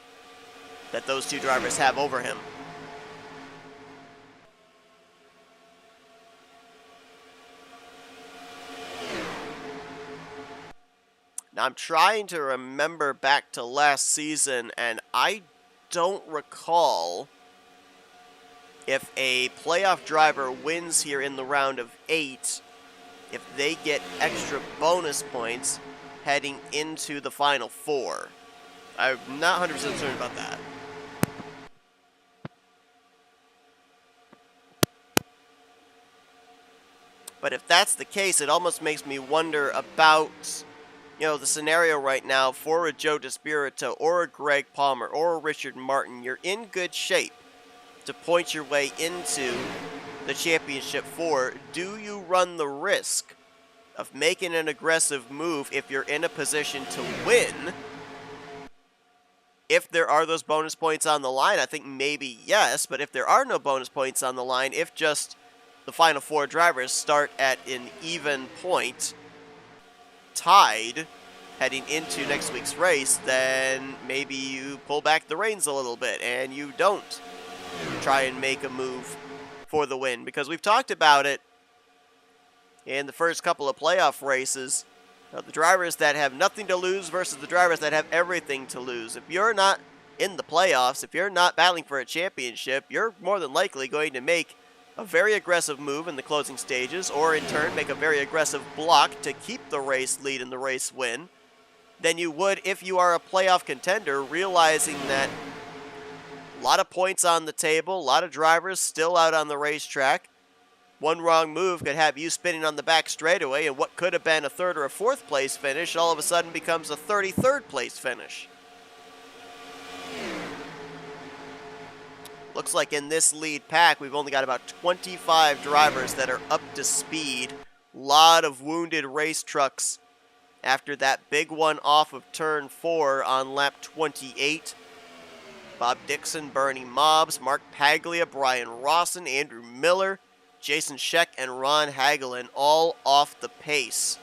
that those two drivers have over him. Now, I'm trying to remember back to last season, and I don't recall if a playoff driver wins here in the round of 8, if they get extra bonus points heading into the final 4. I'm not 100% certain about that. But if that's the case, it almost makes me wonder about, the scenario right now for a Joe DeSpirito or a Greg Palmer or a Richard Martin. You're in good shape to point your way into the championship 4. Do you run the risk of making an aggressive move if you're in a position to win? If there are those bonus points on the line, I think maybe yes, but if there are no bonus points on the line, if just the final 4 drivers start at an even point, tied, heading into next week's race, then maybe you pull back the reins a little bit and you don't try and make a move for the win. Because we've talked about it in the first couple of playoff races, the drivers that have nothing to lose versus the drivers that have everything to lose. If you're not in the playoffs, if you're not battling for a championship, you're more than likely going to make a very aggressive move in the closing stages, or in turn make a very aggressive block to keep the race lead and the race win, than you would if you are a playoff contender, realizing that a lot of points on the table, a lot of drivers still out on the racetrack. One wrong move could have you spinning on the back straightaway, and what could have been a 3rd or a 4th place finish all of a sudden becomes a 33rd place finish. Looks like in this lead pack, we've only got about 25 drivers that are up to speed. A lot of wounded race trucks after that big one off of turn 4 on lap 28. Bob Dixon, Bernie Mobbs, Mark Paglia, Brian Rawson, Andrew Miller, Jason Scheck, and Ron Hagelin all off the pace.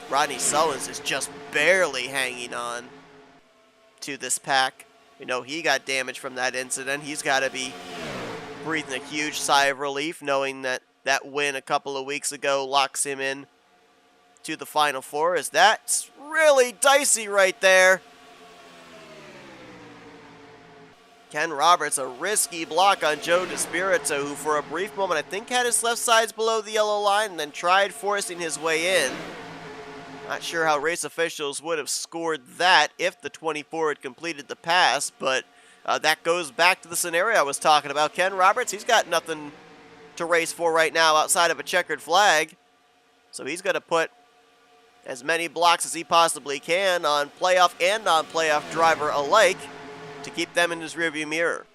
Rodney Sullins is just barely hanging on to this pack. He got damaged from that incident. He's got to be breathing a huge sigh of relief knowing that that win a couple of weeks ago locks him in to the Final 4, as that's really dicey right there. Ken Roberts, a risky block on Joe DeSpirito, who for a brief moment I think had his left sides below the yellow line and then tried forcing his way in. Not sure how race officials would have scored that if the 24 had completed the pass, but that goes back to the scenario I was talking about. Ken Roberts, he's got nothing to race for right now outside of a checkered flag, so he's going to put as many blocks as he possibly can on playoff and non-playoff driver alike to keep them in his rearview mirror.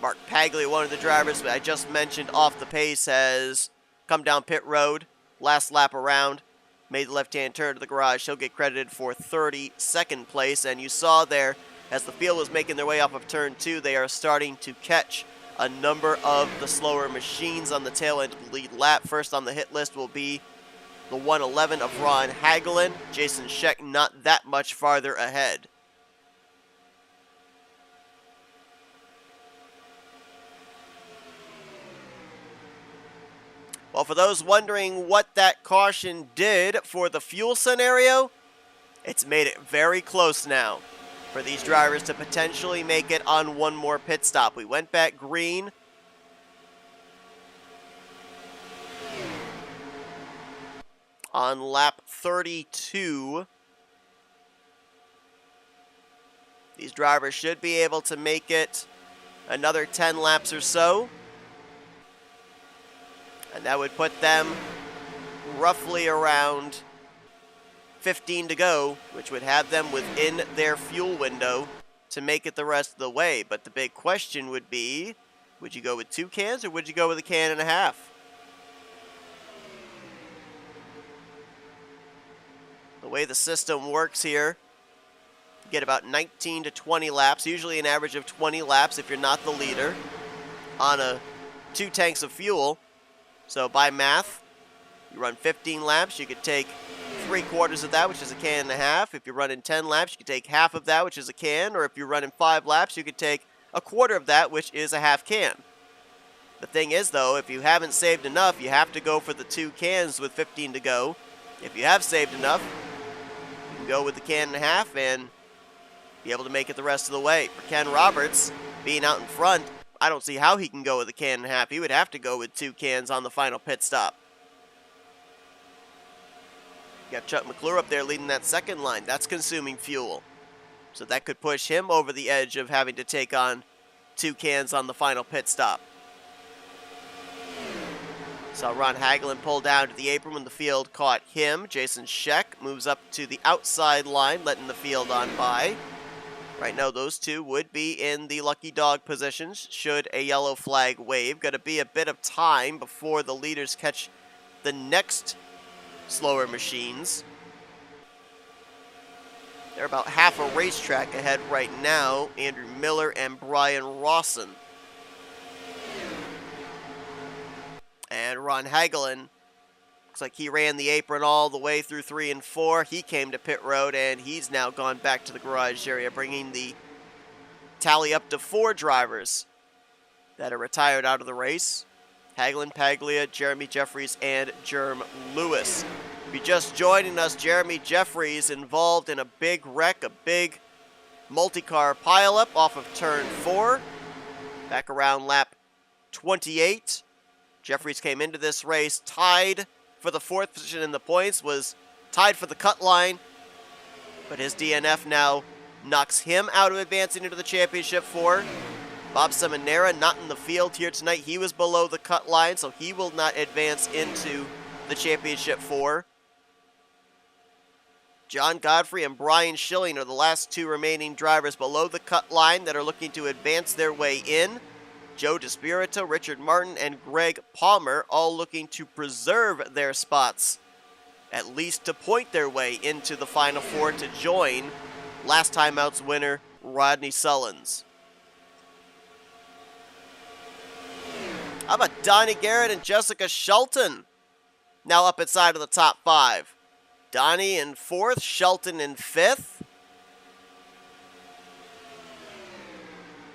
Mark Paglia, one of the drivers I just mentioned off the pace, has come down pit road, last lap around, made the left-hand turn to the garage. He'll get credited for 32nd place, and you saw there, as the field was making their way off of turn 2, they are starting to catch a number of the slower machines on the tail end of the lead lap. First on the hit list will be the 111 of Ron Hagelin. Jason Scheck not that much farther ahead. Well, for those wondering what that caution did for the fuel scenario, it's made it very close now. for these drivers to potentially make it on one more pit stop. We went back green. On lap 32. These drivers should be able to make it another 10 laps or so. And that would put them roughly around 15 to go, which would have them within their fuel window to make it the rest of the way. But the big question would be, would you go with 2 cans or would you go with a can and a half? The way the system works here, you get about 19 to 20 laps, usually an average of 20 laps if you're not the leader, on 2 tanks of fuel. So by math, you run 15 laps, you could take 3/4 of that, which is a can and a half. If you're running 10 laps, you could take half of that, which is a can. Or if you're running 5 laps, you could take 1/4 of that, which is a half can. The thing is, though, if you haven't saved enough, you have to go for the 2 cans with 15 to go. If you have saved enough, you can go with the can and a half and be able to make it the rest of the way. For Ken Roberts, being out in front, I don't see how he can go with a can and a half. He would have to go with 2 cans on the final pit stop. You got Chuck McClure up there leading that second line. That's consuming fuel. So that could push him over the edge of having to take on 2 cans on the final pit stop. Saw Ron Hagelin pull down to the apron when the field caught him. Jason Scheck moves up to the outside line, letting the field on by. Right now, those two would be in the lucky dog positions should a yellow flag wave. Got to be a bit of time before the leaders catch the next slower machines. They're about half a racetrack ahead right now. Andrew Miller and Brian Rawson. And Ron Hagelin, looks like he ran the apron all the way through 3 and 4. He came to pit road, and he's now gone back to the garage area, bringing the tally up to 4 drivers that are retired out of the race. Hagelin, Paglia, Jeremy Jeffries, and Jerm Lewis. If you're just joining us, Jeremy Jeffries involved in a big wreck, a big multi-car pileup off of turn 4, back around lap 28. Jeffries came into this race tied for the 4th position in the points, was tied for the cut line, but his DNF now knocks him out of advancing into the championship 4. Bob Seminara not in the field here tonight. He was below the cut line, so he will not advance into the championship 4. John Godfrey and Brian Schilling are the last 2 remaining drivers below the cut line that are looking to advance their way in. Joe DeSpirito, Richard Martin, and Greg Palmer all looking to preserve their spots, at least to point their way into the Final 4 to join last time out's winner, Rodney Sullins. How about Donnie Garrett and Jessica Shelton now up inside of the top 5? Donnie in 4th, Shelton in 5th.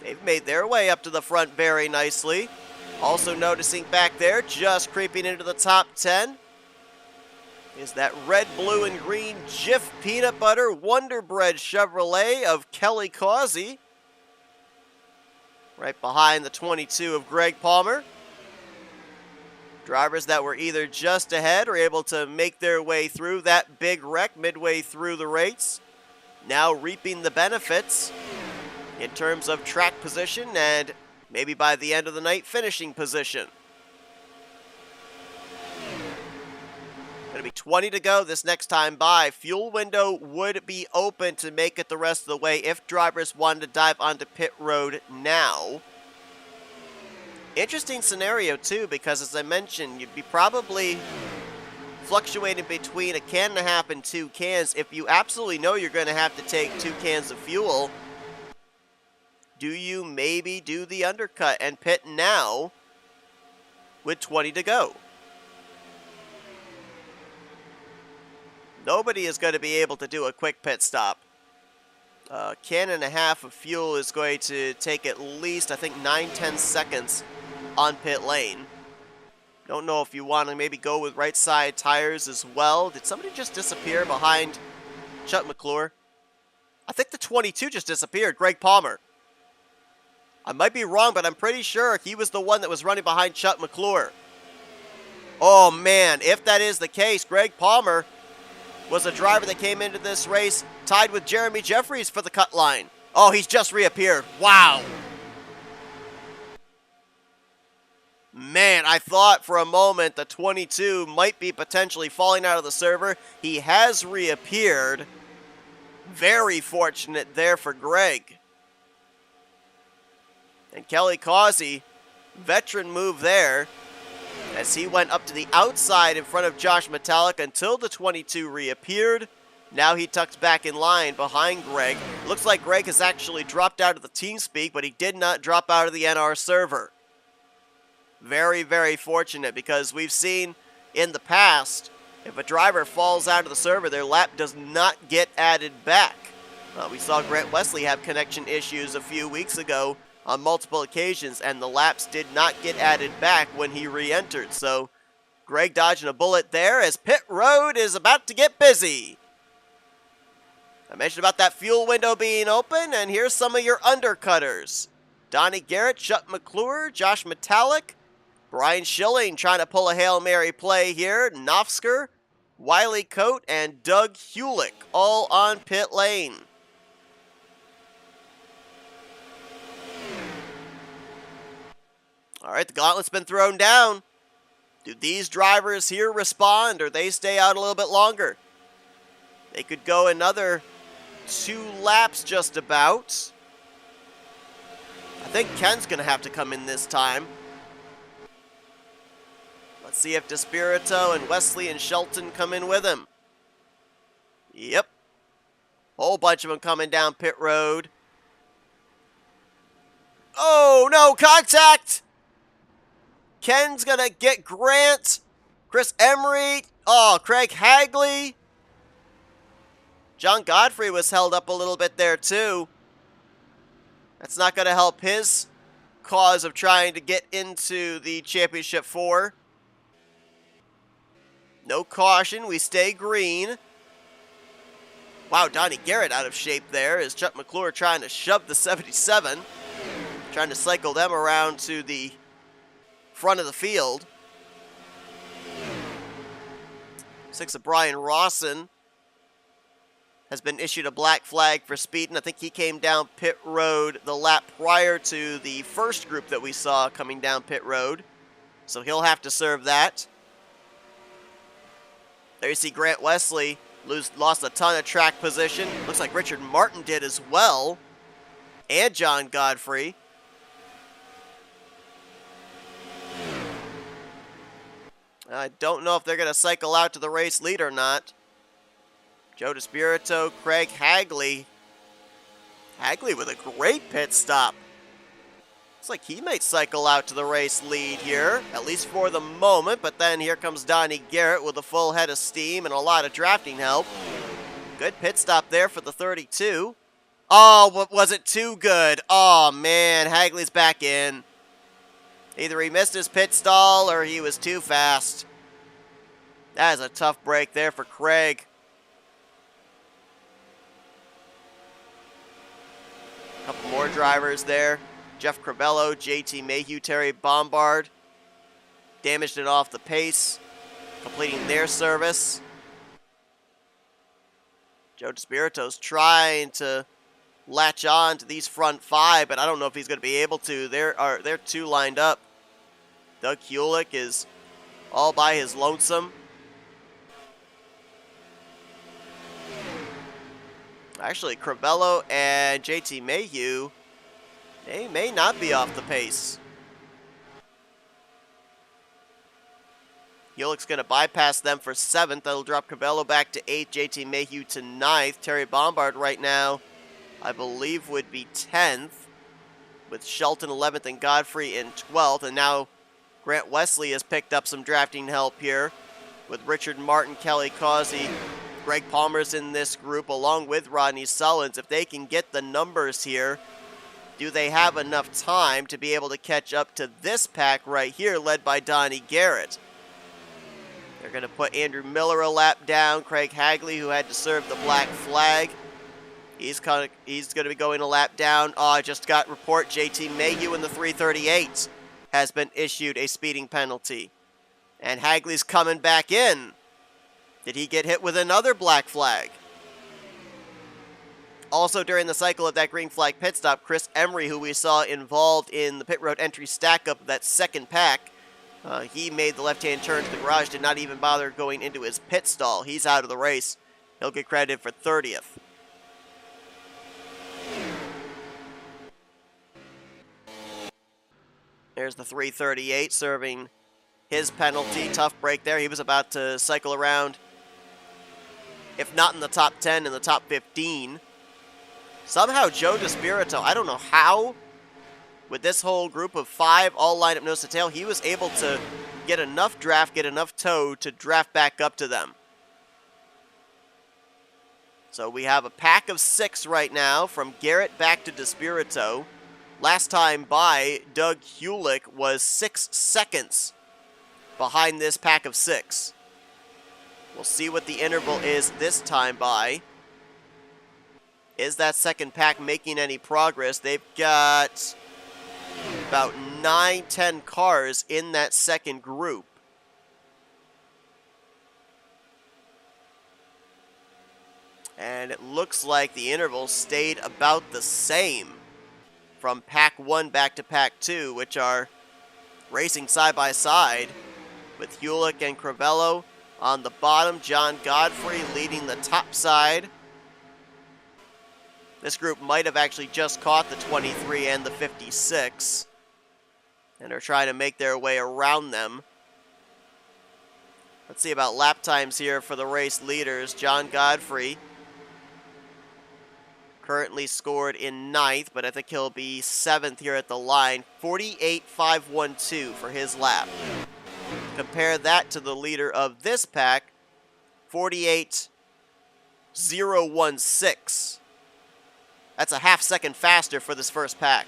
They've made their way up to the front very nicely. Also noticing back there, just creeping into the top 10, is that red, blue, and green Jif Peanut Butter Wonder Bread Chevrolet of Kelly Causey. Right behind the 22 of Greg Palmer. Drivers that were either just ahead or able to make their way through that big wreck midway through the race, now reaping the benefits in terms of track position and maybe by the end of the night finishing position. Going to be 20 to go this next time by. Fuel window would be open to make it the rest of the way if drivers wanted to dive onto pit road now. Interesting scenario too, because as I mentioned, you'd be probably fluctuating between a can and a half and 2 cans. If you absolutely know you're going to have to take 2 cans of fuel, do you maybe do the undercut and pit now with 20 to go? Nobody is going to be able to do a quick pit stop. A can and a half of fuel is going to take at least, I think, 9-10 seconds on pit lane. Don't know if you want to maybe go with right side tires as well. Did somebody just disappear behind Chuck McClure? I think the 22 just disappeared. Greg Palmer. I might be wrong, but I'm pretty sure he was the one that was running behind Chuck McClure. Oh, man, if that is the case, Greg Palmer was a driver that came into this race tied with Jeremy Jeffries for the cut line. Oh, he's just reappeared. Wow. Man, I thought for a moment the 22 might be potentially falling out of the server. He has reappeared. Very fortunate there for Greg. And Kelly Causey, veteran move there, as he went up to the outside in front of Josh Metallic until the 22 reappeared. Now he tucks back in line behind Greg. Looks like Greg has actually dropped out of the TeamSpeak, but he did not drop out of the NR server. Very, very fortunate, because we've seen in the past, if a driver falls out of the server, their lap does not get added back. We saw Grant Wesley have connection issues a few weeks ago on multiple occasions, and the laps did not get added back when he re-entered. So Greg dodging a bullet there as pit road is about to get busy. I mentioned about that fuel window being open, and here's some of your undercutters. Donnie Garrett, Chuck McClure, Josh Metallic, Brian Schilling trying to pull a Hail Mary play here, Nofsker, Wiley Coate, and Doug Hulick all on pit lane. All right, the gauntlet's been thrown down. Do these drivers here respond, or they stay out a little bit longer? They could go another 2 laps just about. I think Ken's going to have to come in this time. Let's see if DeSpirito and Wesley and Shelton come in with him. Yep. Whole bunch of them coming down pit road. Oh, no, contact! Ken's going to get Grant, Chris Emery, oh, Craig Hagley. John Godfrey was held up a little bit there too. That's not going to help his cause of trying to get into the Championship 4. No caution, we stay green. Wow, Donnie Garrett out of shape there as Chuck McClure trying to shove the 77. Trying to cycle them around to the front of the field. 6 of Brian Rawson has been issued a black flag for speeding. I think he came down pit road the lap prior to the first group that we saw coming down pit road. So he'll have to serve that. There you see Grant Wesley lost a ton of track position. Looks like Richard Martin did as well. And John Godfrey. I don't know if they're going to cycle out to the race lead or not. Joe DeSpirito, Craig Hagley. Hagley with a great pit stop. Looks like he may cycle out to the race lead here, at least for the moment. But then here comes Donnie Garrett with a full head of steam and a lot of drafting help. Good pit stop there for the 32. Oh, was it too good? Oh, man, Hagley's back in. Either he missed his pit stall or he was too fast. That is a tough break there for Craig. A couple more drivers there. Jeff Crivello, JT Mayhew, Terry Bombard. Damaged it off the pace, completing their service. Joe DeSpirito's trying to latch on to these front 5, but I don't know if he's going to be able to. They're 2 lined up. Doug Hulick is all by his lonesome. Actually, Crivello and JT Mayhew, they may not be off the pace. Hulick's going to bypass them for 7th. That'll drop Crivello back to 8th, JT Mayhew to 9th. Terry Bombard right now, I believe, would be 10th, with Shelton 11th and Godfrey in 12th. And now Grant Wesley has picked up some drafting help here with Richard Martin, Kelly Causey, Greg Palmer's in this group along with Rodney Sullins. If they can get the numbers here, do they have enough time to be able to catch up to this pack right here led by Donnie Garrett? They're going to put Andrew Miller a lap down, Craig Hagley, who had to serve the black flag. He's going to be going a lap down. Oh, I just got report JT Mayhew in the 338 has been issued a speeding penalty. And Hagley's coming back in. Did he get hit with another black flag? Also during the cycle of that green flag pit stop, Chris Emery, who we saw involved in the pit road entry stack up of that second pack, he made the left-hand turn to the garage, did not even bother going into his pit stall. He's out of the race. He'll get credited for 30th. There's the 338 serving his penalty. Tough break there. He was about to cycle around, if not in the top 10, in the top 15. Somehow Joe DeSpirito, I don't know how, with this whole group of 5 all lined up nose to tail, he was able to get enough draft, get enough tow to draft back up to them. So we have a pack of 6 right now, from Garrett back to DeSpirito. Last time by, Doug Hulick was 6 seconds behind this pack of 6. We'll see what the interval is this time by. Is that second pack making any progress? They've got about 9-10 cars in that second group. And it looks like the interval stayed about the same from pack 1 back to pack 2, which are racing side by side with Hulick and Crivello on the bottom. John Godfrey leading the top side. This group might have actually just caught the 23 and the 56 and are trying to make their way around them. Let's see about lap times here for the race leaders. John Godfrey currently scored in 9th, but I think he'll be 7th here at the line. 48.512 for his lap. Compare that to the leader of this pack, 48.016. That's a half second faster for this first pack.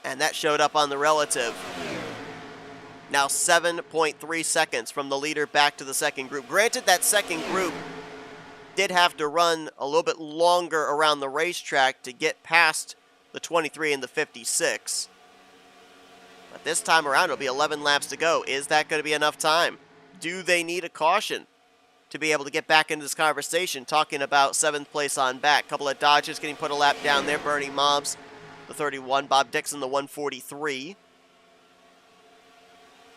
And that showed up on the relative. Now 7.3 seconds from the leader back to the second group. Granted, that second group did have to run a little bit longer around the racetrack to get past the 23 and the 56. But this time around, it'll be 11 laps to go. Is that going to be enough time? Do they need a caution to be able to get back into this conversation, talking about 7th place on back? Couple of Dodges getting put a lap down there. Bernie Mobbs, the 31. Bob Dixon, the 143.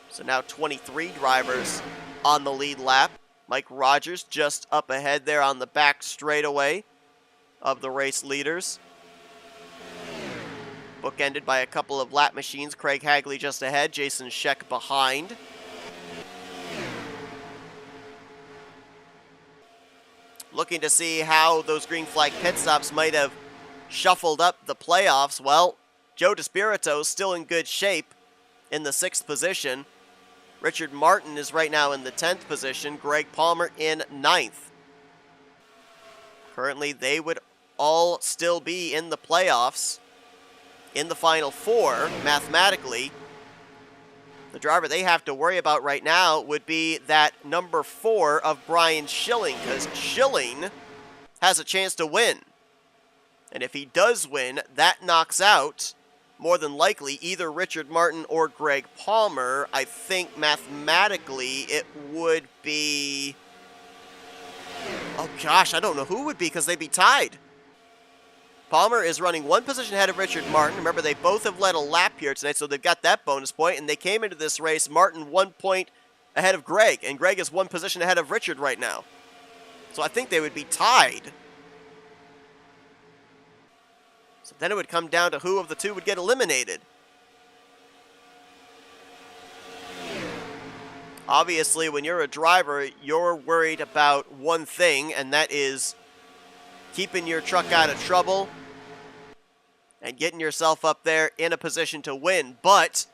So now 23 drivers on the lead lap. Mike Rogers just up ahead there on the back straightaway of the race leaders. Bookended by a couple of lap machines. Craig Hagley just ahead, Jason Scheck behind. Looking to see how those green flag pit stops might have shuffled up the playoffs. Well, Joe DeSpirito is still in good shape in the 6th position. Richard Martin is right now in the 10th position. Greg Palmer in 9th. Currently, they would all still be in the playoffs in the Final 4, mathematically. The driver they have to worry about right now would be that number 4 of Brian Schilling, because Schilling has a chance to win. And if he does win, that knocks out, more than likely, either Richard Martin or Greg Palmer. I think mathematically it would be... oh gosh, I don't know who would be, because they'd be tied. Palmer is running 1 position ahead of Richard Martin. Remember, they both have led a lap here tonight, so they've got that bonus point. And they came into this race, Martin 1 point ahead of Greg, and Greg is 1 position ahead of Richard right now. So I think they would be tied. So then it would come down to who of the two would get eliminated. Obviously, when you're a driver, you're worried about one thing, and that is keeping your truck out of trouble and getting yourself up there in a position to win. But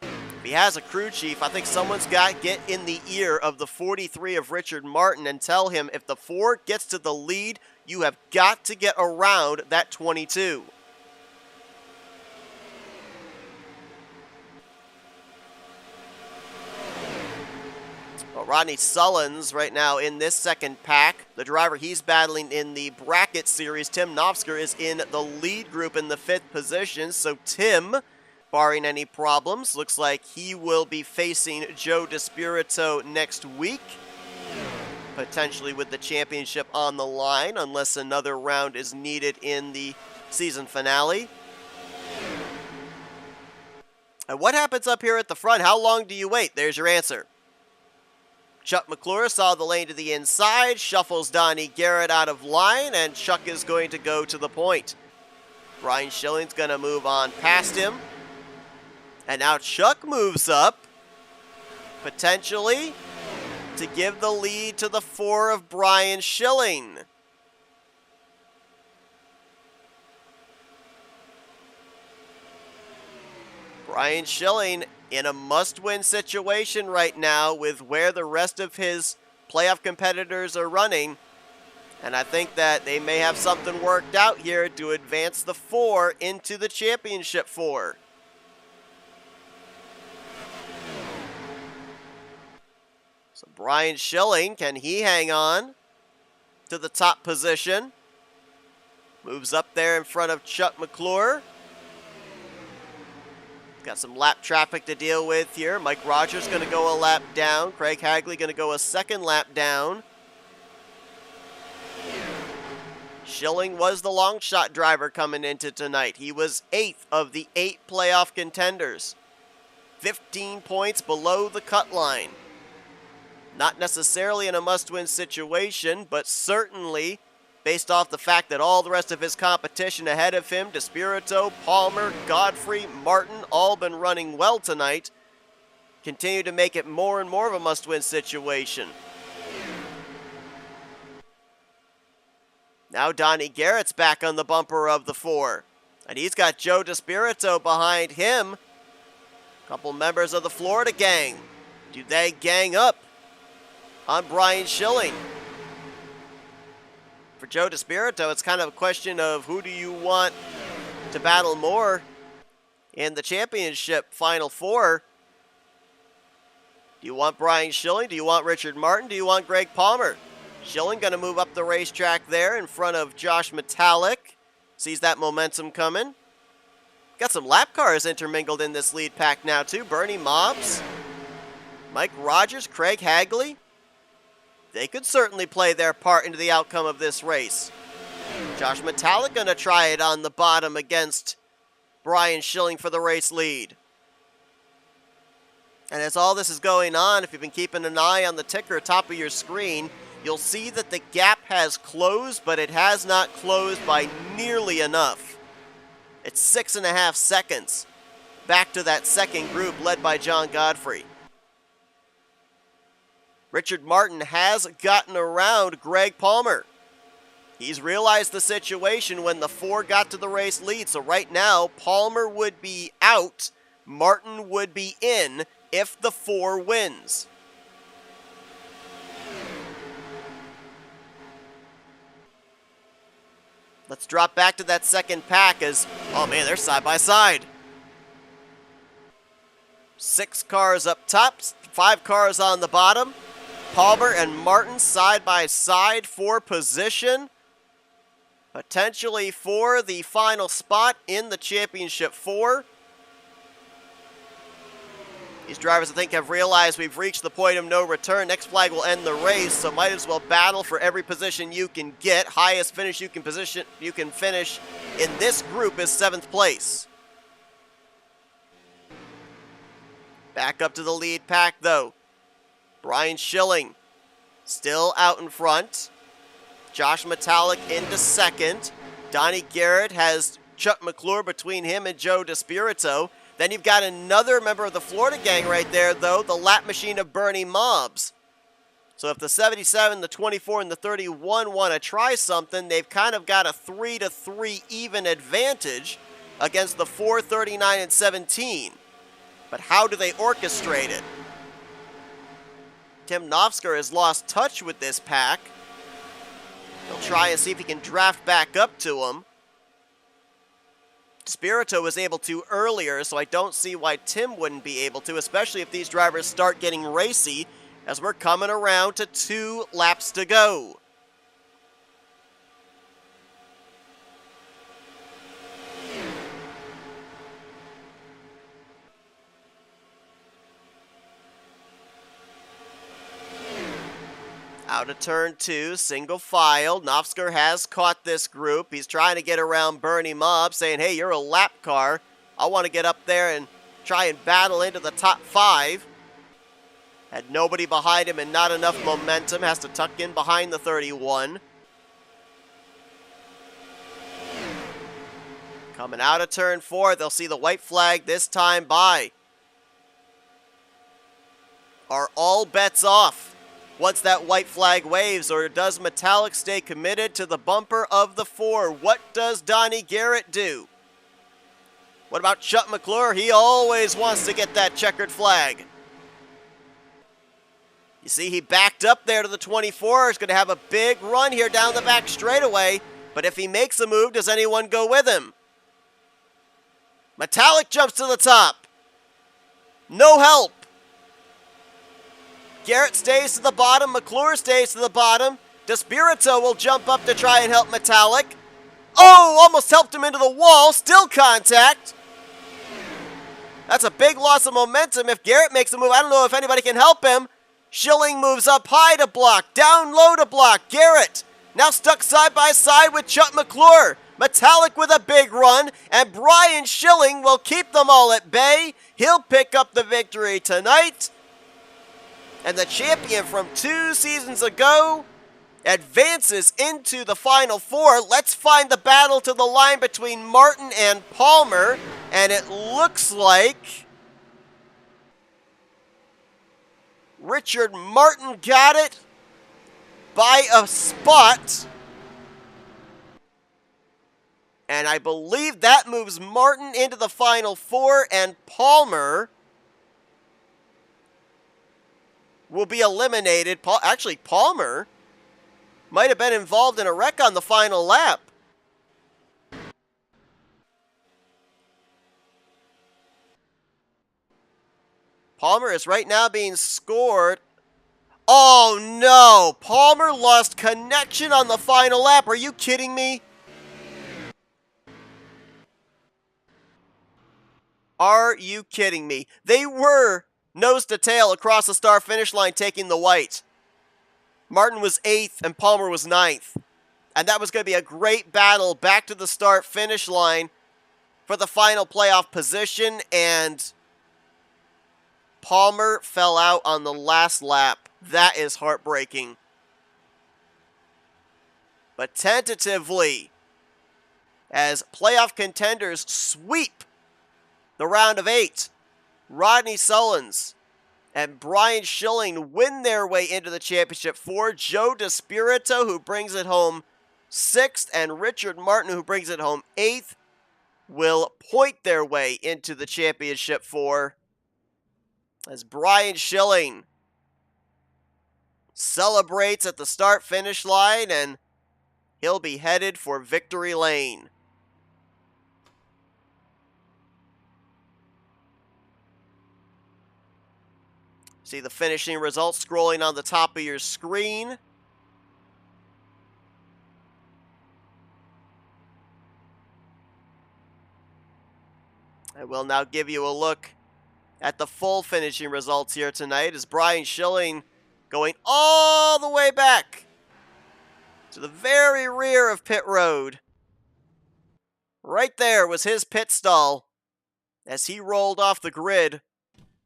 if he has a crew chief, I think someone's got to get in the ear of the 43 of Richard Martin and tell him, if the 4 gets to the lead, you have got to get around that 22. Well, Rodney Sullins right now in this second pack The driver he's battling in the bracket series, Tim Nofsker, is in the lead group in the 5th position. So Tim, barring any problems, looks like he will be facing Joe DeSpirito next week, potentially with the championship on the line, unless another round is needed in the season finale. And what happens up here at the front? How long do you wait? There's your answer. Chuck McClure saw the lane to the inside, shuffles Donnie Garrett out of line, and Chuck is going to go to the point. Brian Schilling's going to move on past him. And now Chuck moves up, potentially, to give the lead to the 4 of Brian Schilling. Brian Schilling in a must-win situation right now with where the rest of his playoff competitors are running. And I think that they may have something worked out here to advance the 4 into the championship 4. So Brian Schilling, can he hang on to the top position? Moves up there in front of Chuck McClure. Got some lap traffic to deal with here. Mike Rogers going to go a lap down. Craig Hagley going to go a second lap down. Schilling was the long shot driver coming into tonight. He was 8th of the 8 playoff contenders. 15 points below the cut line. Not necessarily in a must-win situation, but certainly based off the fact that all the rest of his competition ahead of him, DeSpirito, Palmer, Godfrey, Martin, all been running well tonight, continue to make it more and more of a must-win situation. Now Donnie Garrett's back on the bumper of the 4, and he's got Joe DeSpirito behind him. A couple members of the Florida gang. Do they gang up on Brian Schilling? For Joe DeSpirito, it's kind of a question of who do you want to battle more in the championship Final 4. Do you want Brian Schilling? Do you want Richard Martin? Do you want Greg Palmer? Schilling going to move up the racetrack there in front of Josh Metallic. Sees that momentum coming. Got some lap cars intermingled in this lead pack now too. Bernie Mobbs, Mike Rogers, Craig Hagley. They could certainly play their part into the outcome of this race. Josh Metallic going to try it on the bottom against Brian Schilling for the race lead. And as all this is going on, if you've been keeping an eye on the ticker top of your screen, you'll see that the gap has closed, but it has not closed by nearly enough. It's 6.5 seconds back to that second group led by John Godfrey. Richard Martin has gotten around Greg Palmer. He's realized the situation when the 4 got to the race lead. So right now, Palmer would be out, Martin would be in if the 4 wins. Let's drop back to that second pack as, oh man, they're side by side. 6 cars up top, 5 cars on the bottom. Palmer and Martin side by side for position, potentially for the final spot in the championship 4. These drivers, I think, have realized we've reached the point of no return. Next flag will end the race, so might as well battle for every position you can get. Highest finish you can finish in this group is 7th place. Back up to the lead pack, though. Brian Schilling still out in front. Josh Metallic into second. Donnie Garrett has Chuck McClure between him and Joe DeSpirito. Then you've got another member of the Florida gang right there, though, the lap machine of Bernie Mobbs. So if the 77, the 24, and the 31 want to try something, they've kind of got a 3-3 even advantage against the 4, 39, and 17. But how do they orchestrate it? Tim Nofsker has lost touch with this pack. He'll try and see if he can draft back up to him. DeSpirito was able to earlier, so I don't see why Tim wouldn't be able to, especially if these drivers start getting racy as we're coming around to 2 laps to go. Out of turn 2, single file. Nofsker has caught this group. He's trying to get around Bernie Mobb, saying, hey, you're a lap car. I want to get up there and try and battle into the top 5. Had nobody behind him and not enough momentum. Has to tuck in behind the 31. Coming out of turn 4, they'll see the white flag this time by. Are all bets off once that white flag waves, or does Metallic stay committed to the bumper of the 4? What does Donnie Garrett do? What about Chuck McClure? He always wants to get that checkered flag. You see, he backed up there to the 24. He's going to have a big run here down the back straightaway, but if he makes a move, does anyone go with him? Metallic jumps to the top. No help. Garrett stays to the bottom. McClure stays to the bottom. Despirito will jump up to try and help Metallic. Oh, almost helped him into the wall. Still contact. That's a big loss of momentum. If Garrett makes a move, I don't know if anybody can help him. Schilling moves up high to block, down low to block. Garrett now stuck side by side with Chuck McClure. Metallic with a big run, and Brian Schilling will keep them all at bay. He'll pick up the victory tonight. And the champion from 2 seasons ago advances into the Final 4. Let's find the battle to the line between Martin and Palmer. And it looks like Richard Martin got it by a spot. And I believe that moves Martin into the Final 4, and Palmer will be eliminated. Actually, Palmer might have been involved in a wreck on the final lap. Palmer is right now being scored. Oh no! Palmer lost connection on the final lap. Are you kidding me? Are you kidding me? They were nose to tail across the start finish line taking the white. Martin was 8th and Palmer was 9th. And that was going to be a great battle back to the start finish line for the final playoff position. And Palmer fell out on the last lap. That is heartbreaking. But tentatively, as playoff contenders sweep the round of 8, Rodney Sullins and Brian Schilling win their way into the championship 4. Joe Despirito, who brings it home 6th, and Richard Martin, who brings it home 8th, will point their way into the championship 4. As Brian Schilling celebrates at the start-finish line, and he'll be headed for victory lane. See the finishing results scrolling on the top of your screen. I will now give you a look at the full finishing results here tonight, as Brian Schilling going all the way back to the very rear of pit road. Right there was his pit stall as he rolled off the grid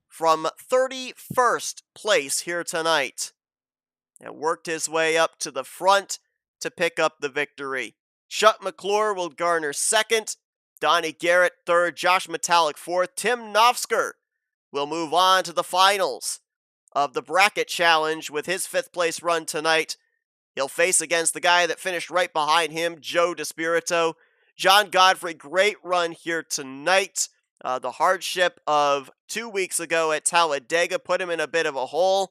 from 31st place here tonight and worked his way up to the front to pick up the victory. Chuck McClure will garner 2nd, Donnie Garrett 3rd, Josh Metallic 4th, Tim Nofsker will move on to the finals of the bracket challenge with his 5th place run tonight. He'll face against the guy that finished right behind him, Joe Despirito. John Godfrey, great run here tonight. The hardship of 2 weeks ago at Talladega put him in a bit of a hole.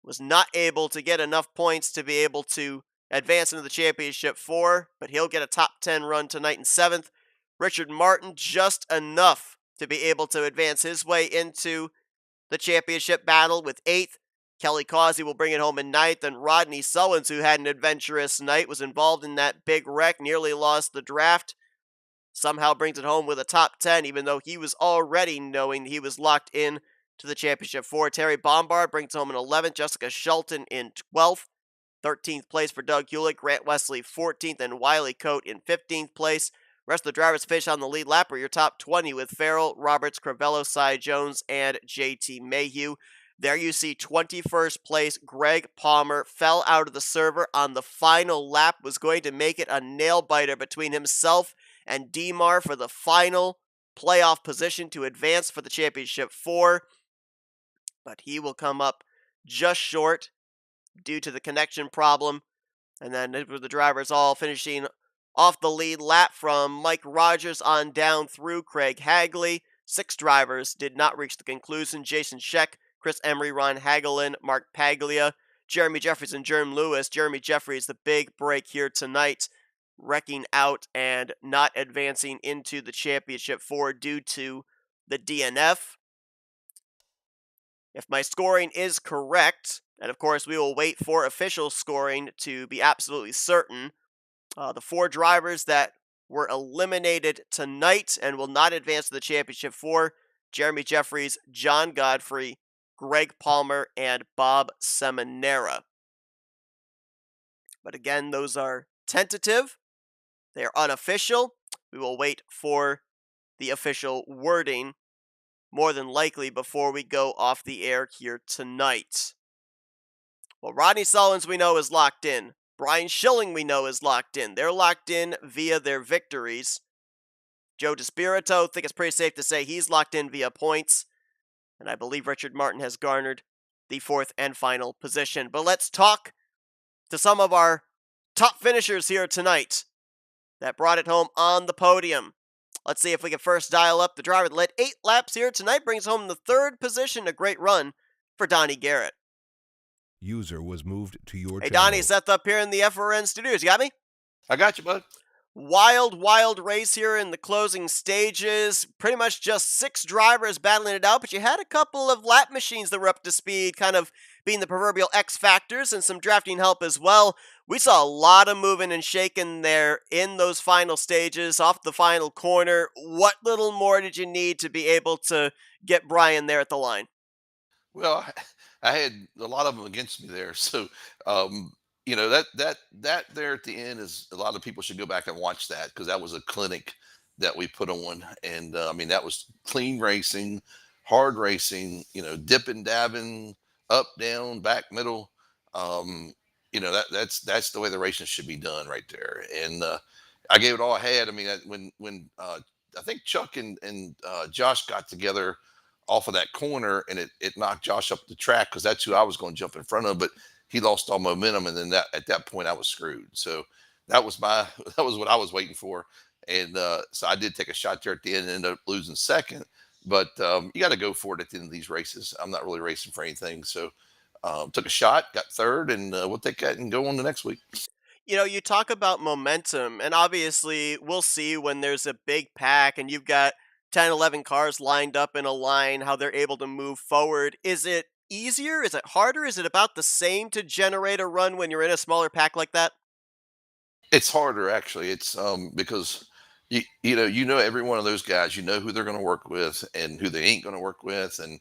Was not able to get enough points to be able to advance into the championship 4, but he'll get a top 10 run tonight in 7th. Richard Martin, just enough to be able to advance his way into the championship battle with 8th. Kelly Causey will bring it home in 9th, and Rodney Sullins, who had an adventurous night, was involved in that big wreck, nearly lost the draft. Somehow brings it home with a top 10, even though he was already knowing he was locked in to the championship 4. Terry Bombard brings home in 11th. Jessica Shelton in 12th. 13th place for Doug Hewlett, Grant Wesley 14th, and Wiley Coate in 15th place. Rest of the drivers finish on the lead lap are your top 20 with Farrell, Roberts, Crivello, Cy Jones, and JT Mayhew. There you see 21st place Greg Palmer fell out of the server on the final lap, was going to make it a nail-biter between himself and DeMar for the final playoff position to advance for the championship 4, but he will come up just short due to the connection problem. And then the drivers all finishing off the lead lap from Mike Rogers on down through Craig Hagley. 6 drivers did not reach the conclusion. Jason Scheck, Chris Emery, Ron Hagelin, Mark Paglia, Jeremy Jeffries, and Jerm Lewis. Jeremy Jeffries, the big break here tonight, wrecking out and not advancing into the championship 4 due to the DNF. If my scoring is correct, and of course we will wait for official scoring to be absolutely certain, the 4 drivers that were eliminated tonight and will not advance to the championship 4, Jeremy Jeffries, John Godfrey, Greg Palmer, and Bob Seminara. But again, those are tentative. They are unofficial. We will wait for the official wording more than likely before we go off the air here tonight. Well, Rodney Sullins we know is locked in. Brian Schilling we know is locked in. They're locked in via their victories. Joe DeSpirito, I think it's pretty safe to say he's locked in via points. And I believe Richard Martin has garnered the 4th and final position. But let's talk to some of our top finishers here tonight that brought it home on the podium. Let's see if we can first dial up the driver that led 8 laps here tonight, brings home the 3rd position, a great run for Donnie Garrett. User was moved to your Hey, channel. Donnie, Seth up here in the FRN studios. You got me? I got you, bud. Wild race here in the closing stages. Pretty much just 6 drivers battling it out, but you had a couple of lap machines that were up to speed, kind of being the proverbial X factors, and some drafting help as well. We saw a lot of moving and shaking there in those final stages, off the final corner. What little more did you need to be able to get Brian there at the line? Well, I had a lot of them against me there, so that there at the end is a lot of people should go back and watch that because that was a clinic that we put on, and I mean that was clean racing, hard racing, dipping, dabbing, up, down, back, middle. That's the way the racing should be done right there, and I gave it all I had. I mean, when I think Chuck and Josh got together off of that corner, and it knocked Josh up the track because that's who I was going to jump in front of, but he lost all momentum, and then at that point I was screwed. So that was what I was waiting for, and so I did take a shot there at the end and ended up losing second. But you got to go for it at the end of these races. I'm not really racing for anything, so took a shot, got 3rd, and we'll take that and go on to next week. You talk about momentum, and obviously we'll see when there's a big pack and you've got 10, 11 cars lined up in a line, how they're able to move forward. Is it easier? Is it harder? Is it about the same to generate a run when you're in a smaller pack like that? It's harder, actually. It's because you know every one of those guys. You know who they're going to work with and who they ain't going to work with, and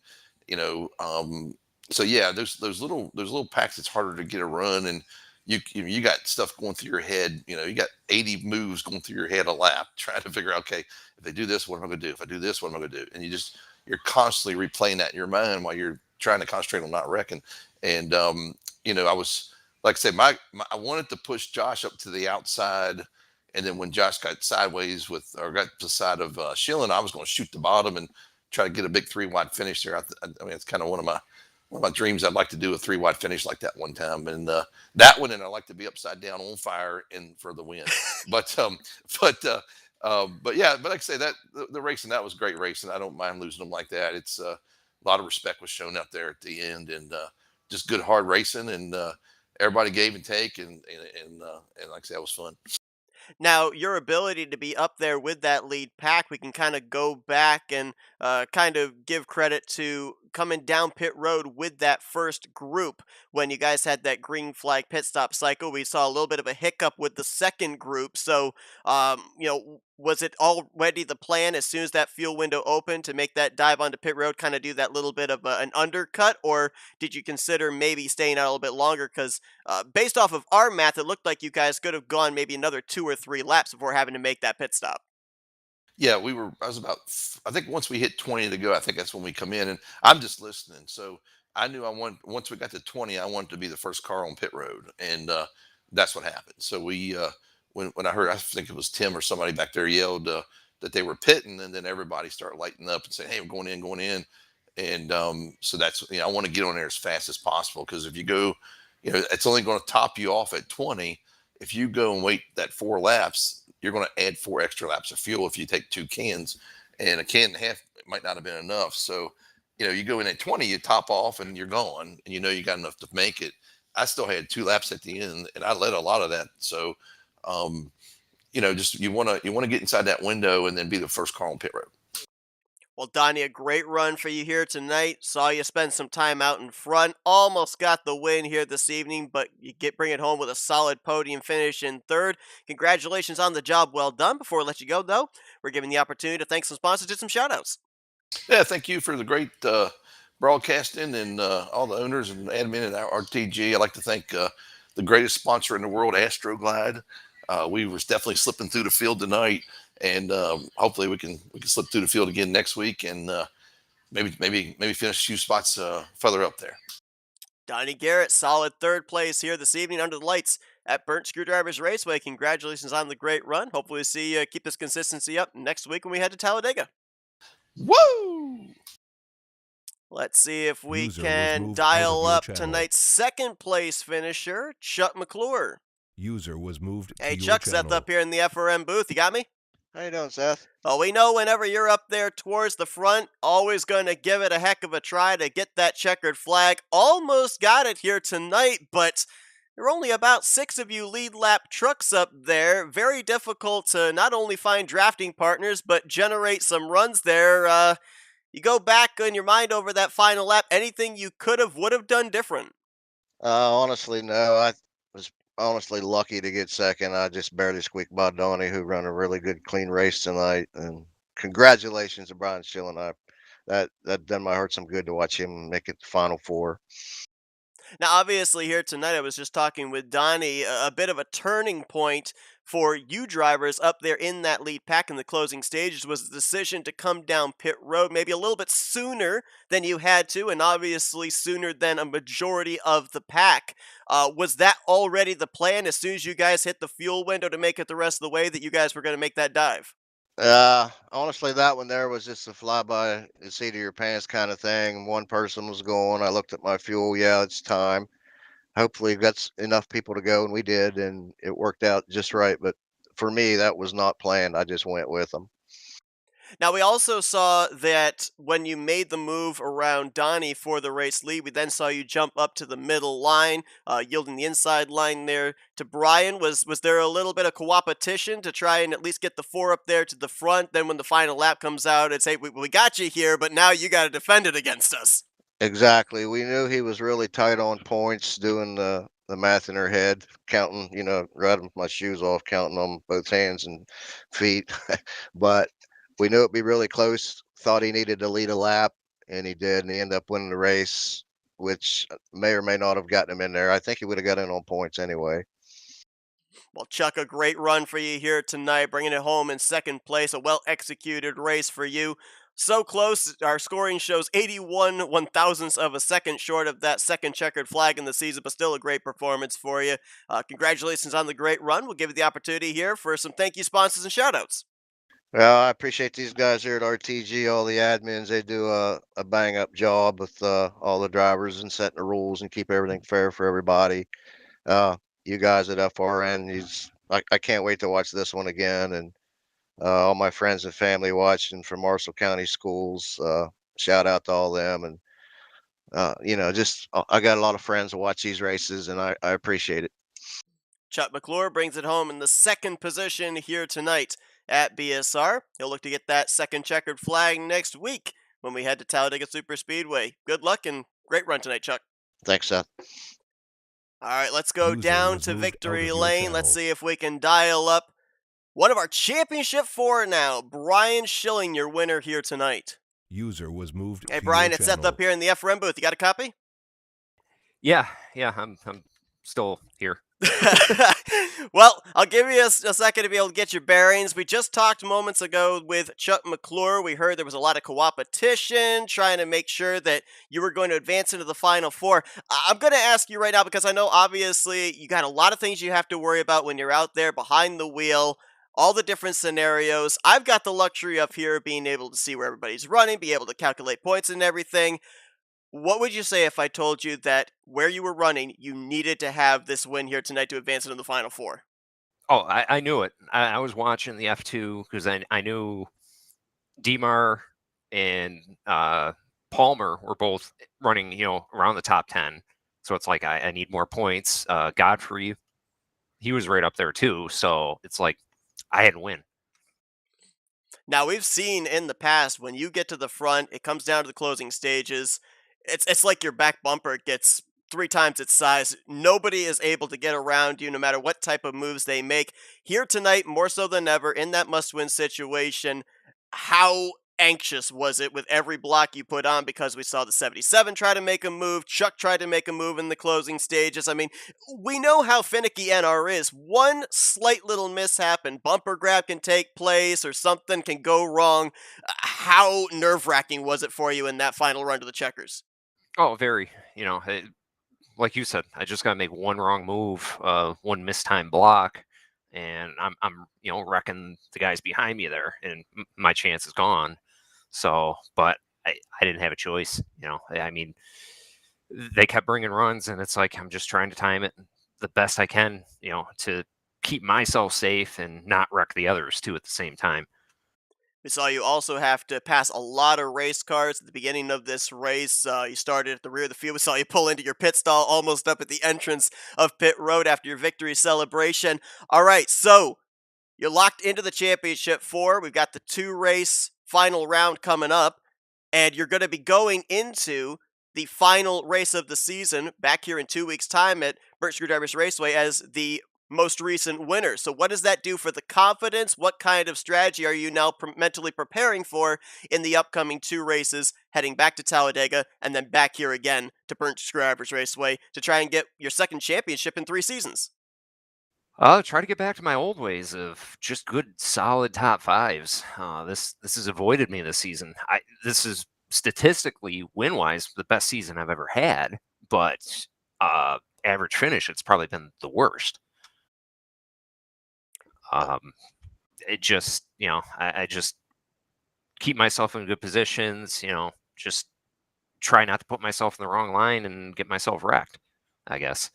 so yeah, those little packs. It's harder to get a run, and you got stuff going through your head. You got 80 moves going through your head a lap, trying to figure out, okay, if they do this, what am I going to do? If I do this, what am I going to do? And you're constantly replaying that in your mind while you're trying to concentrate on not wrecking. And I was, like I said, I wanted to push Josh up to the outside, and then when Josh got sideways got to the side of Schilling, I was going to shoot the bottom and try to get a big 3 wide finish there. I mean, it's kind of one of my dreams. I'd like to do a 3 wide finish like that one time, and that one, and I'd like to be upside down on fire and for the win. But yeah, but like I say, that the racing, that was great racing. I don't mind losing them like that. It's a lot of respect was shown out there at the end, and just good hard racing, and everybody gave and take, and like I said, it was fun. Now, your ability to be up there with that lead pack, we can kind of go back and kind of give credit to coming down pit road with that first group when you guys had that green flag pit stop cycle. We saw a little bit of a hiccup with the second group. So, was it already the plan as soon as that fuel window opened to make that dive onto pit road, kind of do that little bit of an undercut, or did you consider maybe staying out a little bit longer? Because based off of our math, it looked like you guys could have gone maybe another 2 or 3 laps before having to make that pit stop. Yeah, we were. I was about. I think once we hit 20 to go, I think that's when we come in, and I'm just listening. So I knew I want. Once we got to 20, I wanted to be the first car on pit road, and that's what happened. So when I heard, I think it was Tim or somebody back there yelled that they were pitting, and then everybody started lighting up and saying, "Hey, we're going in," and so that's I want to get on there as fast as possible because if you go, it's only going to top you off at 20. If you go and wait that 4 laps, you're going to add 4 extra laps of fuel if you take 2 cans, and a can and a half might not have been enough. So, you go in at 20, you top off and you're gone, and you got enough to make it. I still had 2 laps at the end, and I led a lot of that. So, just you want to get inside that window and then be the first car on pit road. Well, Donnie, a great run for you here tonight. Saw you spend some time out in front. Almost got the win here this evening, but you bring it home with a solid podium finish in third. Congratulations on the job well done. Before I let you go, though, we're giving the opportunity to thank some sponsors, do some shout-outs. Yeah, thank you for the great broadcasting and all the owners and admin at RTG. I'd like to thank the greatest sponsor in the world, Astroglide. We was definitely slipping through the field tonight, and hopefully we can slip through the field again next week, and maybe finish a few spots further up there. Donnie Garrett, solid third place here this evening under the lights at Burnt Screwdrivers Raceway. Congratulations on the great run. Hopefully, we see you keep this consistency up next week when we head to Talladega. Woo! Let's see if we User was can moved out of dial your up channel. tonight's second place finisher, Chuck McClure. User was moved Hey, to your Chuck, Seth channel. up here in the FRM booth. You got me? How you doing, Seth? Oh, we know whenever you're up there towards the front, always going to give it a heck of a try to get that checkered flag. Almost got it here tonight, but there are only about 6 of you lead lap trucks up there. Very difficult to not only find drafting partners, but generate some runs there. You go back in your mind over that final lap, anything you could have, would have done different? Honestly, no. I was honestly lucky to get second. I just barely squeaked by Donnie, who ran a really good, clean race tonight. And congratulations to Brian Schilling. That done my heart some good to watch him make it the final four. Now, obviously, here tonight, I was just talking with Donnie, a bit of a turning point for you drivers up there in that lead pack in the closing stages was the decision to come down pit road maybe a little bit sooner than you had to, and obviously sooner than a majority of the pack. Was that already the plan as soon as you guys hit the fuel window to make it the rest of the way that you guys were going to make that dive? Honestly, that one there was just a fly by the seat of your pants kind of thing. One person was going. I looked at my fuel. Yeah, it's time. Hopefully, we got enough people to go, and we did, and it worked out just right. But for me, that was not planned. I just went with them. Now, we also saw that when you made the move around Donnie for the race lead, we then saw you jump up to the middle line, yielding the inside line there to Brian. Was there a little bit of coopetition to try and at least get the 4 up there to the front? Then when the final lap comes out, it's, hey, we got you here, but now you got to defend it against us. Exactly. We knew he was really tight on points, doing the math in her head, counting, right with my shoes off, counting on both hands and feet. But we knew it'd be really close. Thought he needed to lead a lap, and he did, and he ended up winning the race, which may or may not have gotten him in there. I think he would have got in on points anyway. Well, Chuck, a great run for you here tonight, bringing it home in second place. A well-executed race for you. So close, our scoring shows 81 one-thousandths of a second short of that second checkered flag in the season, but still a great performance for you. Congratulations on the great run. We'll give you the opportunity here for some thank you sponsors and shout-outs. Well, I appreciate these guys here at RTG, all the admins. They do a bang-up job with all the drivers and setting the rules and keep everything fair for everybody. You guys at FRN, I can't wait to watch this one again, and all my friends and family watching from Marshall County Schools. Shout out to all them, and I got a lot of friends to watch these races, and I appreciate it. Chuck McClure brings it home in the second position here tonight at BSR. He'll look to get that second checkered flag next week when we head to Talladega Superspeedway. Good luck and great run tonight, Chuck. Thanks, Seth. All right, let's go User down was to moved out victory of your lane. Let's channel. see if we can dial up one of our championship four now. Brian Schilling, your winner here tonight. User was moved Hey, to Brian, your it's Seth channel. up here in the FRM booth. You got a copy? Yeah, I'm still here. Well, I'll give you a second to be able to get your bearings. We just talked moments ago with Chuck McClure. We heard there was a lot of co-opetition, trying to make sure that you were going to advance into the Final Four. I'm going to ask you right now because I know obviously you got a lot of things you have to worry about when you're out there behind the wheel, all the different scenarios. I've got the luxury of here being able to see where everybody's running, be able to calculate points and everything. What would you say if I told you that where you were running, you needed to have this win here tonight to advance into the Final Four? Oh, I knew it. I was watching the F2 because I knew Demar and Palmer were both running, around the top 10. So it's like I need more points. Godfrey, he was right up there too. So it's like I had to win. Now, we've seen in the past when you get to the front, it comes down to the closing stages. It's like your back bumper gets 3 times its size. Nobody is able to get around you no matter what type of moves they make. Here tonight, more so than ever, in that must-win situation, how anxious was it with every block you put on? Because we saw the 77 try to make a move, Chuck tried to make a move in the closing stages. I mean, we know how finicky NR is. One slight little mishap and bumper grab can take place or something can go wrong. How nerve-wracking was it for you in that final run to the checkers? Oh, very. Like you said, I just got to make one wrong move, one mistime block, and I'm wrecking the guys behind me there, and my chance is gone. So, but I didn't have a choice. I mean, they kept bringing runs, and it's like I'm just trying to time it the best I can, to keep myself safe and not wreck the others too at the same time. We saw you also have to pass a lot of race cars at the beginning of this race. You started at the rear of the field. We saw you pull into your pit stall almost up at the entrance of pit road after your victory celebration. All right, so you're locked into the championship four. We've got the 2-race final round coming up, and you're going to be going into the final race of the season back here in 2 weeks' time at Burt Screwdrivers Raceway as the most recent winner. So what does that do for the confidence? What kind of strategy are you now mentally preparing for in the upcoming 2 races, heading back to Talladega and then back here again to Burnt Screwdrivers Raceway to try and get your second championship in 3 seasons? I'll try to get back to my old ways of just good, solid top fives. This has avoided me this season. This is statistically win wise the best season I've ever had, but average finish it's probably been the worst. It just I just keep myself in good positions. Just try not to put myself in the wrong line and get myself wrecked, I guess.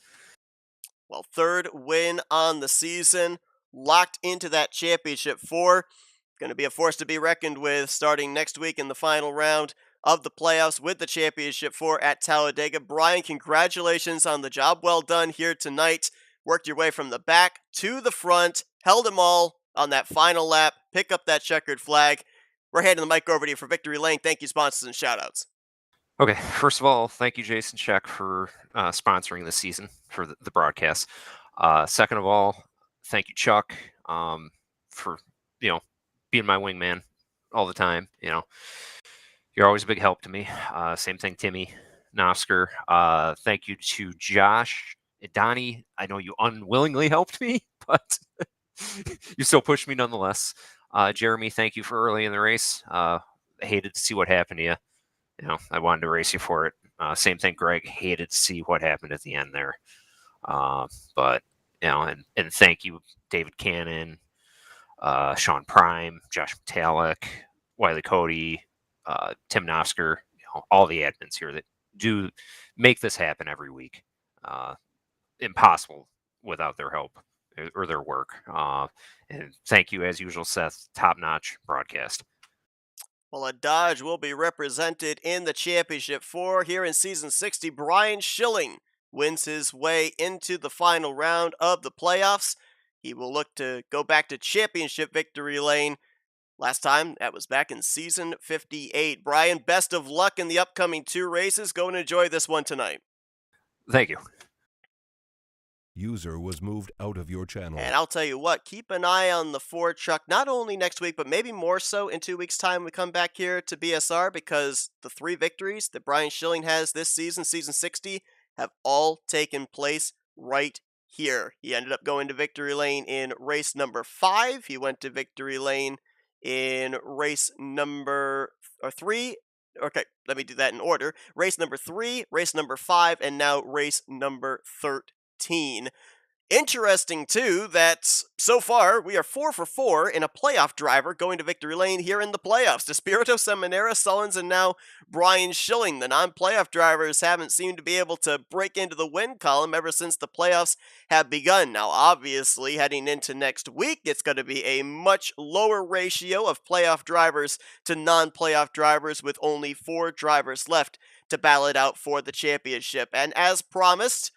Well, 3rd win on the season, locked into that championship four. Going to be a force to be reckoned with starting next week in the final round of the playoffs with the championship four at Talladega. Brian, congratulations on the job well done here tonight. Worked your way from the back to the front, held them all on that final lap, pick up that checkered flag. We're handing the mic over to you for Victory Lane. Thank you, sponsors, and shoutouts. Okay, first of all, thank you, Jason Check, for sponsoring this season for the broadcast. Second of all, thank you, Chuck, for being my wingman all the time. You're always a big help to me. Same thing, Timmy Nosker. Thank you to Josh and Donnie. I know you unwillingly helped me, but you still pushed me nonetheless. Jeremy, thank you for early in the race. I hated to see what happened to you. I wanted to race you for it. Same thing, Greg. Hated to see what happened at the end there. But and thank you, David Cannon, Sean Prime, Josh Metallic, Wiley Cody, Tim Nosker, all the admins here that do make this happen every week. Impossible without their help or their work. And thank you, as usual, Seth. Top-notch broadcast. Well, a Dodge will be represented in the championship four here in season 60. Brian Schilling wins his way into the final round of the playoffs. He will look to go back to championship victory lane Last time, that was back in season 58. Brian, best of luck in the upcoming 2 races. Go and enjoy this one tonight. Thank you. User was moved out of your channel. And I'll tell you what, keep an eye on the Ford truck, not only next week, but maybe more so in 2 weeks' time we come back here to BSR, because the 3 victories that Brian Schilling has this season, season 60, have all taken place right here. He ended up going to victory lane in race number 5. He went to victory lane in race number 3. Okay, let me do that in order. Race number 3, race number 5, and now race number 13. Interesting, too, that so far we are 4 for 4 in a playoff driver going to victory lane here in the playoffs. Despirito, Seminara, Sullins, and now Brian Schilling. The non-playoff drivers haven't seemed to be able to break into the win column ever since the playoffs have begun. Now, obviously, heading into next week, it's going to be a much lower ratio of playoff drivers to non-playoff drivers, with only 4 drivers left to battle it out for the championship. And as promised,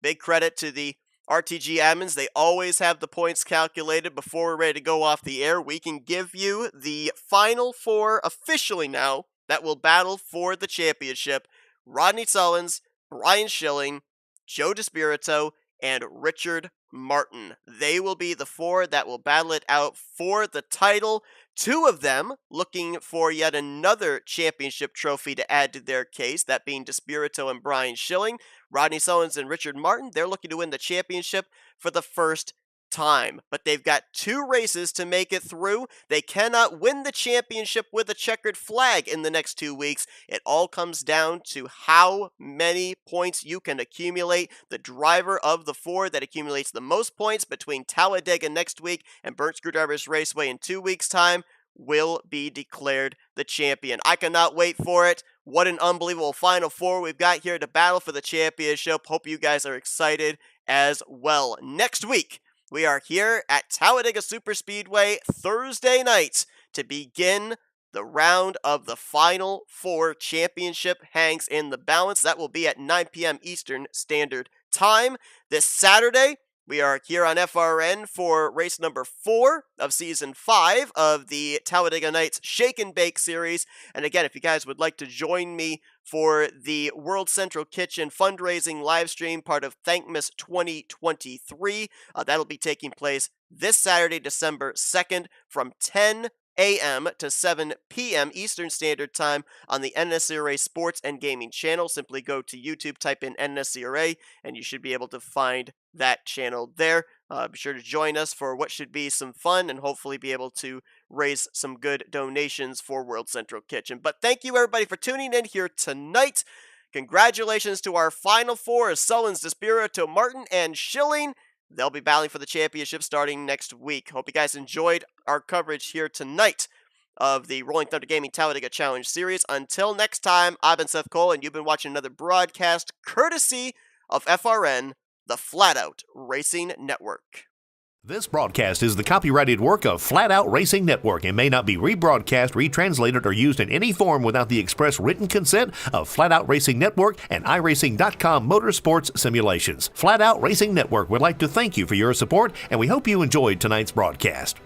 big credit to the RTG admins. They always have the points calculated before we're ready to go off the air. We can give you the final 4 officially now that will battle for the championship. Rodney Sullins, Brian Schilling, Joe Despirito, and Richard Martin. They will be the 4 that will battle it out for the title. 2 of them looking for yet another championship trophy to add to their case, that being Despirito and Brian Schilling. Rodney Sullins and Richard Martin, they're looking to win the championship for the first time. But they've got 2 races to make it through. They cannot win the championship with a checkered flag in the next 2 weeks. It all comes down to how many points you can accumulate. The driver of the 4 that accumulates the most points between Talladega next week and Burnt Screwdrivers Raceway in 2 weeks' time will be declared the champion. I cannot wait for it. What an unbelievable Final 4 we've got here to battle for the championship. Hope you guys are excited as well. Next week, we are here at Talladega Superspeedway Thursday night to begin the round of the Final 4. Championship hangs in the balance. That will be at 9 p.m. Eastern Standard Time. This Saturday, we are here on FRN for race number 4 of Season 5 of the Talladega Nights Shake and Bake Series. And again, if you guys would like to join me for the World Central Kitchen fundraising live stream, part of Thankmas 2023, that'll be taking place this Saturday, December 2nd from 10 a.m. to 7 p.m. Eastern Standard Time on the NSCRA Sports and Gaming channel. Simply go to YouTube, type in NSCRA, and you should be able to find that channel there. Be sure to join us for what should be some fun and hopefully be able to raise some good donations for World Central Kitchen. But thank you, everybody, for tuning in here tonight. Congratulations to our Final 4, Sullins, Despirito, Martin, and Schilling. They'll be battling for the championship starting next week. Hope you guys enjoyed our coverage here tonight of the Rolling Thunder Gaming Talladega Challenge Series. Until next time, I've been Seth Cole, and you've been watching another broadcast courtesy of FRN, the Flatout Racing Network. This broadcast is the copyrighted work of Flatout Racing Network and may not be rebroadcast, retranslated, or used in any form without the express written consent of Flatout Racing Network and iRacing.com Motorsports Simulations. Flatout Racing Network would like to thank you for your support, and we hope you enjoyed tonight's broadcast.